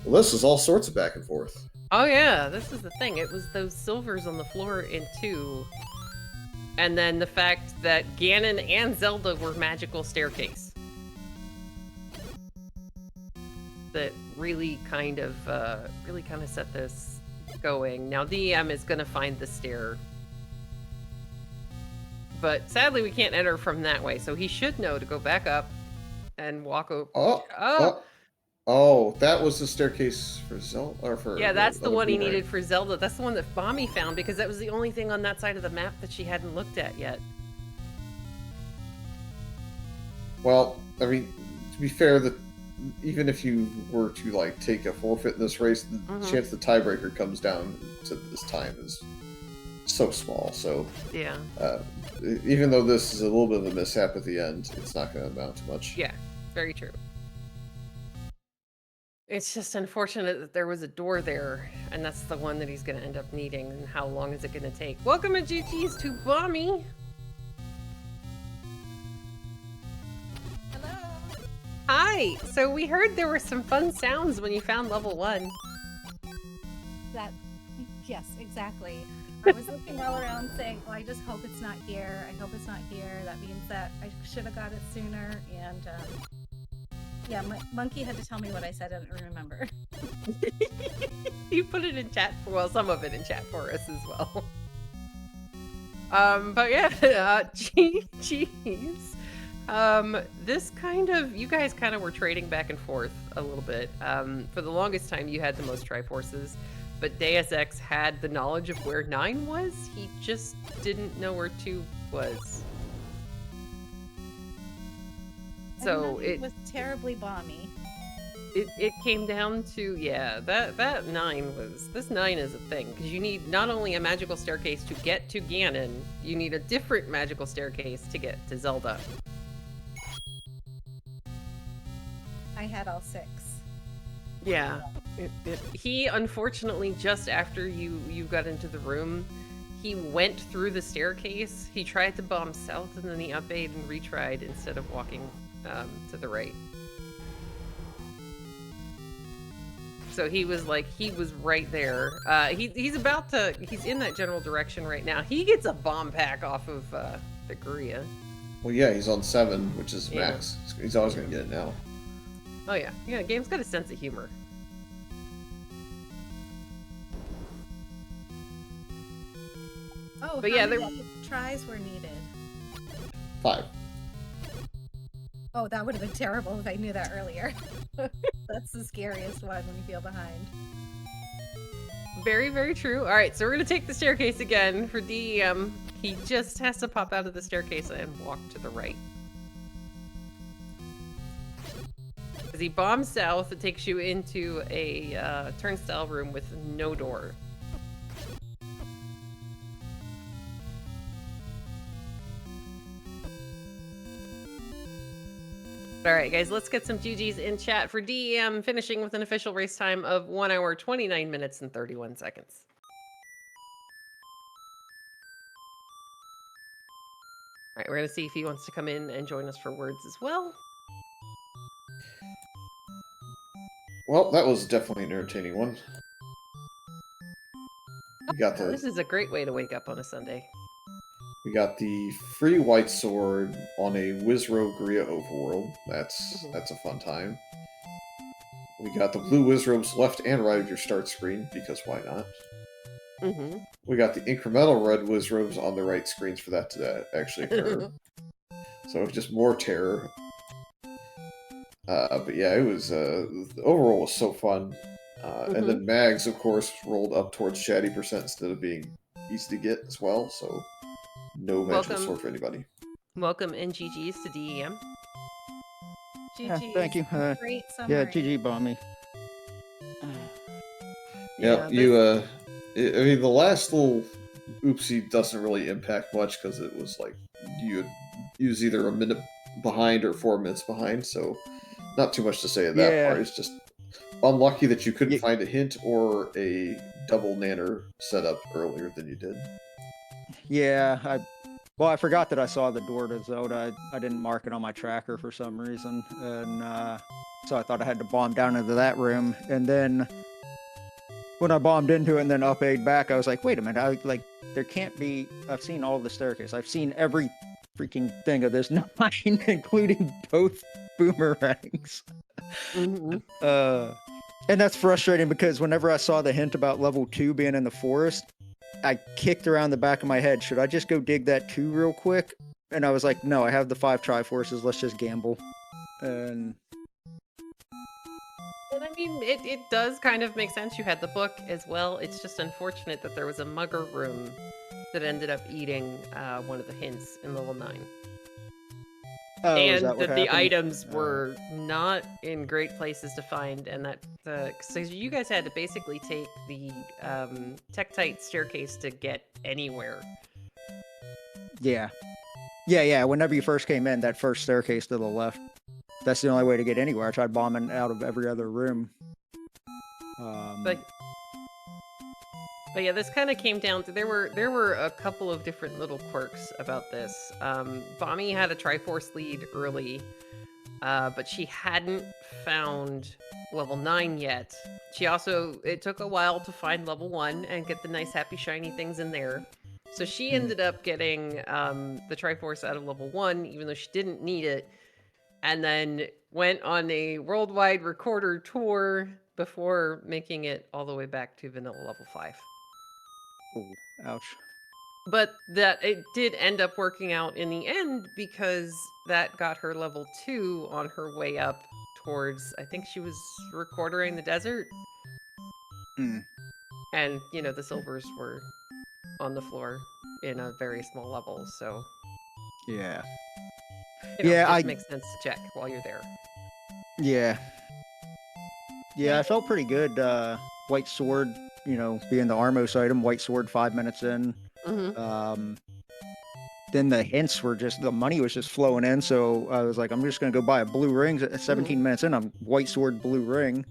Well, this is all sorts of back and forth. Oh yeah, this is the thing. It was those silvers on the floor in 2. And then the fact that Ganon and Zelda were magical staircase. That really kind of set this going. Now DM is gonna find the stair. But sadly we can't enter from that way, so he should know to go back up and walk over. Oh, that was the staircase for Zelda, or for... Yeah, that's the one he boomerang. needed for Zelda. That's the one that Bommy found, because that was the only thing on that side of the map that she hadn't looked at yet. Well, I mean, to be fair, that even if you were to, like, take a forfeit in this race, the chance the tiebreaker comes down to this time is so small, so... Yeah. Even though this is a little bit of a mishap at the end, it's not going to amount to much. Yeah, very true. It's just unfortunate that there was a door there, and that's the one that he's going to end up needing, and how long is it going to take? Welcome to GG's to Bommy! Hello. Hi! So we heard there were some fun sounds when you found level 1. Yes, exactly. I was looking all around saying, well, I just hope it's not here. I hope it's not here. That means that I should have got it sooner. And yeah, Monkey had to tell me what I said. I don't remember. You put it in chat for, well, some of it in chat for us as well. But yeah, GG's. This kind of, you guys kind of were trading back and forth a little bit. For the longest time, you had the most Triforces, but Deus Ex had the knowledge of where 9 was. He just didn't know where 2 was. So it was terribly bomby. It came down to, yeah, that 9 was, this 9 is a thing, because you need not only a magical staircase to get to Ganon, you need a different magical staircase to get to Zelda. I had all 6. Yeah. He, unfortunately, just after you got into the room, he went through the staircase, he tried to bomb south, and then he up-aimed and retried instead of walking to the right. So he was right there. He's in that general direction right now. He gets a bomb pack off of the Guria. Well, yeah, he's on 7, which is Yeah. max. He's always going to get it now. Oh yeah, the game's got a sense of humor. Oh, But how yeah, many there- tries were needed? 5. Oh, that would have been terrible if I knew that earlier. That's the scariest one when you feel behind. Very, very true. All right, so we're going to take the staircase again for DEM. He just has to pop out of the staircase and walk to the right. As he bombs south, it takes you into a turnstile room with no door. All right, guys, let's get some GGs in chat for DEM, finishing with an official race time of 1 hour, 29 minutes, and 31 seconds. All right, we're going to see if he wants to come in and join us for words as well. Well, that was definitely an entertaining one. We got the This is a great way to wake up on a Sunday. we got the free white sword on a Wizro Gria overworld. That's a fun time. We got the blue Wizrobes left and right of your start screen, because why not? We got the incremental red Wizrobes on the right screens for that to actually occur. So just more terror. But yeah, it was the overall was so fun. And then mags, of course, rolled up towards chatty percent instead of being easy to get as well. So no magical sword for anybody. Welcome and GGs to DEM. GG. Thank you. Great summary. Yeah, GG Bommy. Yeah, you. I mean, the last little oopsie doesn't really impact much because it was like you use either a minute behind or 4 minutes behind, so not too much to say at that part. It's just unlucky that you couldn't find a hint or a double nanner setup earlier than you did. Yeah, I forgot that I saw the door to Zelda. I didn't mark it on my tracker for some reason, and so I thought I had to bomb down into that room. And then when I bombed into it and then up-aid back, I was like, wait a minute, there can't be. I've seen all the staircase. I've seen every freaking thing of this 9, including both boomerangs. And that's frustrating because whenever I saw the hint about level 2 being in the forest, I kicked around the back of my head, should I just go dig that 2 real quick? And I was like, no, I have the 5 Triforces, let's just gamble. And I mean, it does kind of make sense. You had the book as well. It's just unfortunate that there was a mugger room that ended up eating one of the hints in level 9. And that the items were not in great places to find, and that so you guys had to basically take the Tektite staircase to get anywhere. Yeah. Whenever you first came in, that first staircase to the left, that's the only way to get anywhere. I tried bombing out of every other room. But yeah, this kind of came down to there were a couple of different little quirks about this. Bommy had a Triforce lead early, but she hadn't found level 9 yet. It took a while to find level 1 and get the nice happy shiny things in there. So she ended up getting the Triforce out of level 1, even though she didn't need it, and then went on a worldwide recorder tour before making it all the way back to vanilla level 5. Oh, ouch. But that it did end up working out in the end because that got her level 2 on her way up towards, I think she was recordering the desert. And, the silvers were on the floor in a very small level, so. Yeah. It just makes sense to check while you're there. Yeah. Yeah, I felt pretty good. White sword, being the Armos item, white sword 5 minutes in. Then the hints were the money was just flowing in, so I was like, I'm just going to go buy a blue ring. At 17 minutes in, I'm white sword, blue ring.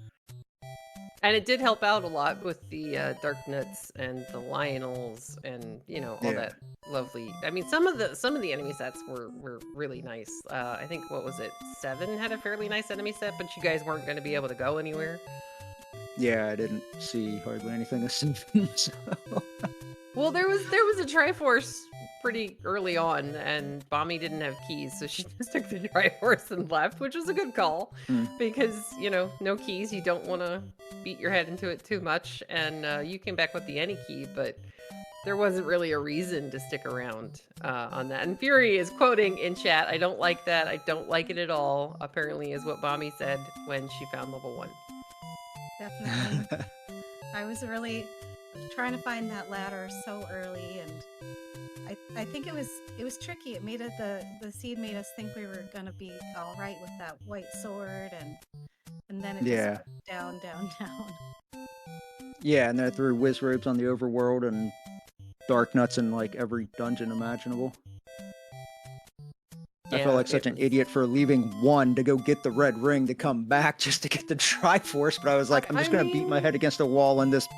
And it did help out a lot with the Dark Nuts and the Lionels and, all that lovely. I mean, some of the enemy sets were really nice. I think, what was it, 7 had a fairly nice enemy set, but you guys weren't going to be able to go anywhere. Yeah, I didn't see hardly anything this season. So. Well, there was a Triforce pretty early on, and Bommy didn't have keys, so she just took the Triforce and left, which was a good call, because, no keys, you don't want to beat your head into it too much, and you came back with the any key, but there wasn't really a reason to stick around on that. And Fury is quoting in chat, "I don't like that. I don't like it at all." Apparently, is what Bommy said when she found level 1. Definitely. I was really trying to find that ladder so early, and I think it was tricky. It made it the seed made us think we were gonna be all right with that white sword, and then it just Yeah. went down, down, down. Yeah, and then I threw whiz robes on the overworld and dark nuts in like every dungeon imaginable. I Yeah, felt like such it an was- idiot for leaving 1 to go get the red ring to come back just to get the Triforce, but I was like, I'm I just gonna beat my mean- head against a wall in this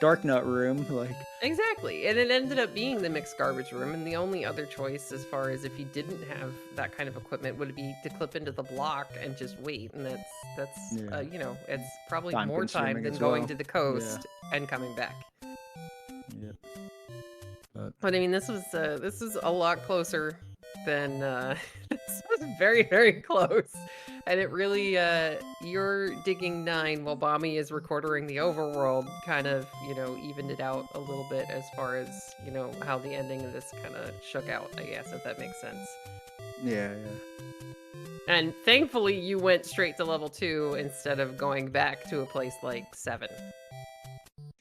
dark nut room. Like, Exactly, and it ended up being the mixed garbage room, and the only other choice, as far as if you didn't have that kind of equipment, would be to clip into the block and just wait, and that's Yeah. you know, it's probably Time more time consuming than as going well. to the coast and coming back. Yep. But I mean, this was a lot closer than this was very, very close. And it really you're digging 9 while Bommy is recording the overworld kind of, you know, evened it out a little bit as far as, you know, how the ending of this kind of shook out, I guess, if that makes sense. Yeah. And thankfully you went straight to level 2 instead of going back to a place like 7.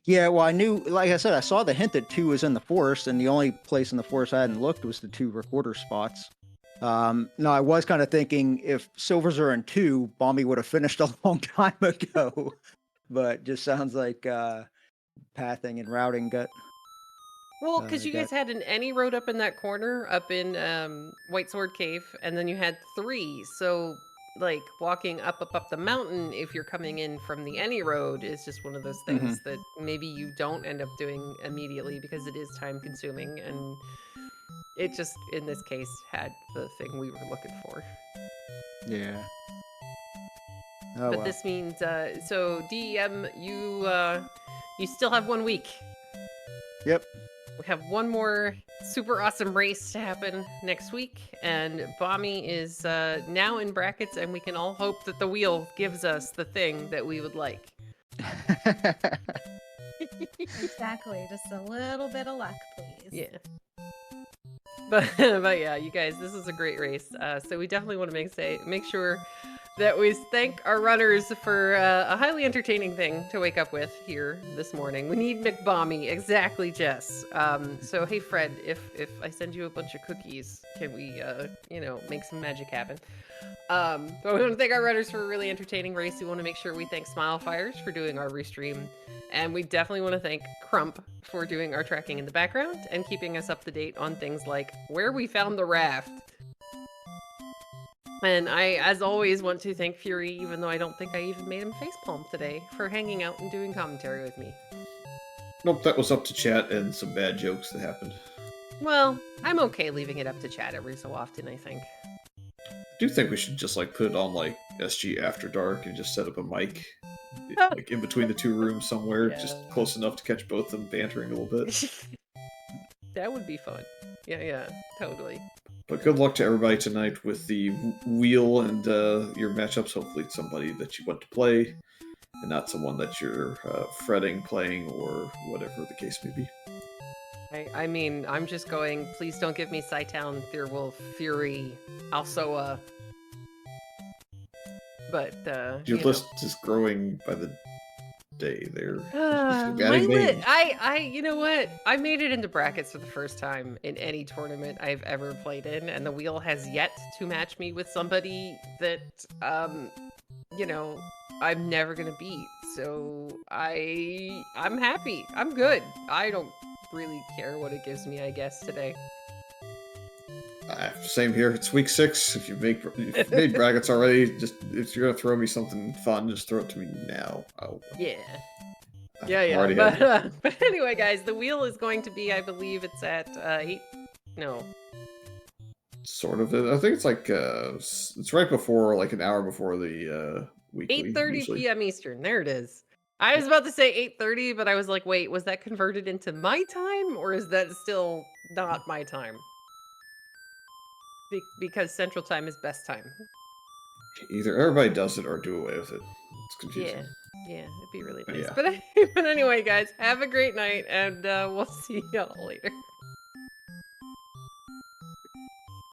Yeah, well, I knew, like I said, I saw the hint that 2 was in the forest, and the only place in the forest I hadn't looked was the 2 recorder spots. No, I was kind of thinking if silvers are in 2, Bomby would have finished a long time ago. But just sounds like pathing and routing got. Well, because you got- guys had an any road up in that corner, up in White Sword Cave, and then you had 3. So, like, walking up the mountain, if you're coming in from the any road, is just one of those things that maybe you don't end up doing immediately because it is time consuming, and it just, in this case, had the thing we were looking for. Yeah. But this means, so DEM, you still have 1 week. Yep. We have one more super awesome race to happen next week, and Bommy is now in brackets, and we can all hope that the wheel gives us the thing that we would like. Exactly. Just a little bit of luck, please. Yeah. But yeah, you guys, this is a great race. So we definitely want to make sure that we thank our runners for a highly entertaining thing to wake up with here this morning. We need McBommy, exactly, Jess. So hey, Fred, if I send you a bunch of cookies, can we, you know, make some magic happen? But we want to thank our runners for a really entertaining race. We want to make sure we thank Smilefires for doing our restream. And we definitely want to thank Crump for doing our tracking in the background and keeping us up to date on things like where we found the raft. And I, as always, want to thank Fury, even though I don't think I even made him facepalm today, for hanging out and doing commentary with me. Nope, that was up to chat and some bad jokes that happened. Well, I'm okay leaving it up to chat every so often, I think. I do think we should just like put it on like SG After Dark and just set up a mic like in between the 2 rooms somewhere, just Yeah. close enough to catch both of them bantering a little bit. That would be fun. Yeah, totally. But good luck to everybody tonight with the wheel and your matchups. Hopefully it's somebody that you want to play and not someone that you're fretting playing or whatever the case may be. I mean, I'm just going, please don't give me Psytown, Fearwolf, Fury, Alsoa. But, Your you list is growing by the day there. know. You're adding names. You know what? I made it into brackets for the first time in any tournament I've ever played in, and the wheel has yet to match me with somebody that, you know, I'm never gonna beat. So I'm happy. I'm good. I don't really care what it gives me, I guess, today. Same here. It's week 6. If you've made brackets already, just if you're gonna throw me something fun, just throw it to me now. Yeah. I'm Yeah. already happy. But anyway, guys, the wheel is going to be, I believe it's at 8. No. Sort of. I think it's like it's right before, like an hour before the weekly. 8:30 usually. p.m. Eastern. There it is. I was about to say 8:30, but I was like, wait, was that converted into my time, or is that still not my time? Because Central Time is best time. Either everybody does it or do away with it. It's confusing. Yeah. Yeah, it'd be really But nice. yeah. But, but anyway, guys, have a great night, and we'll see y'all later.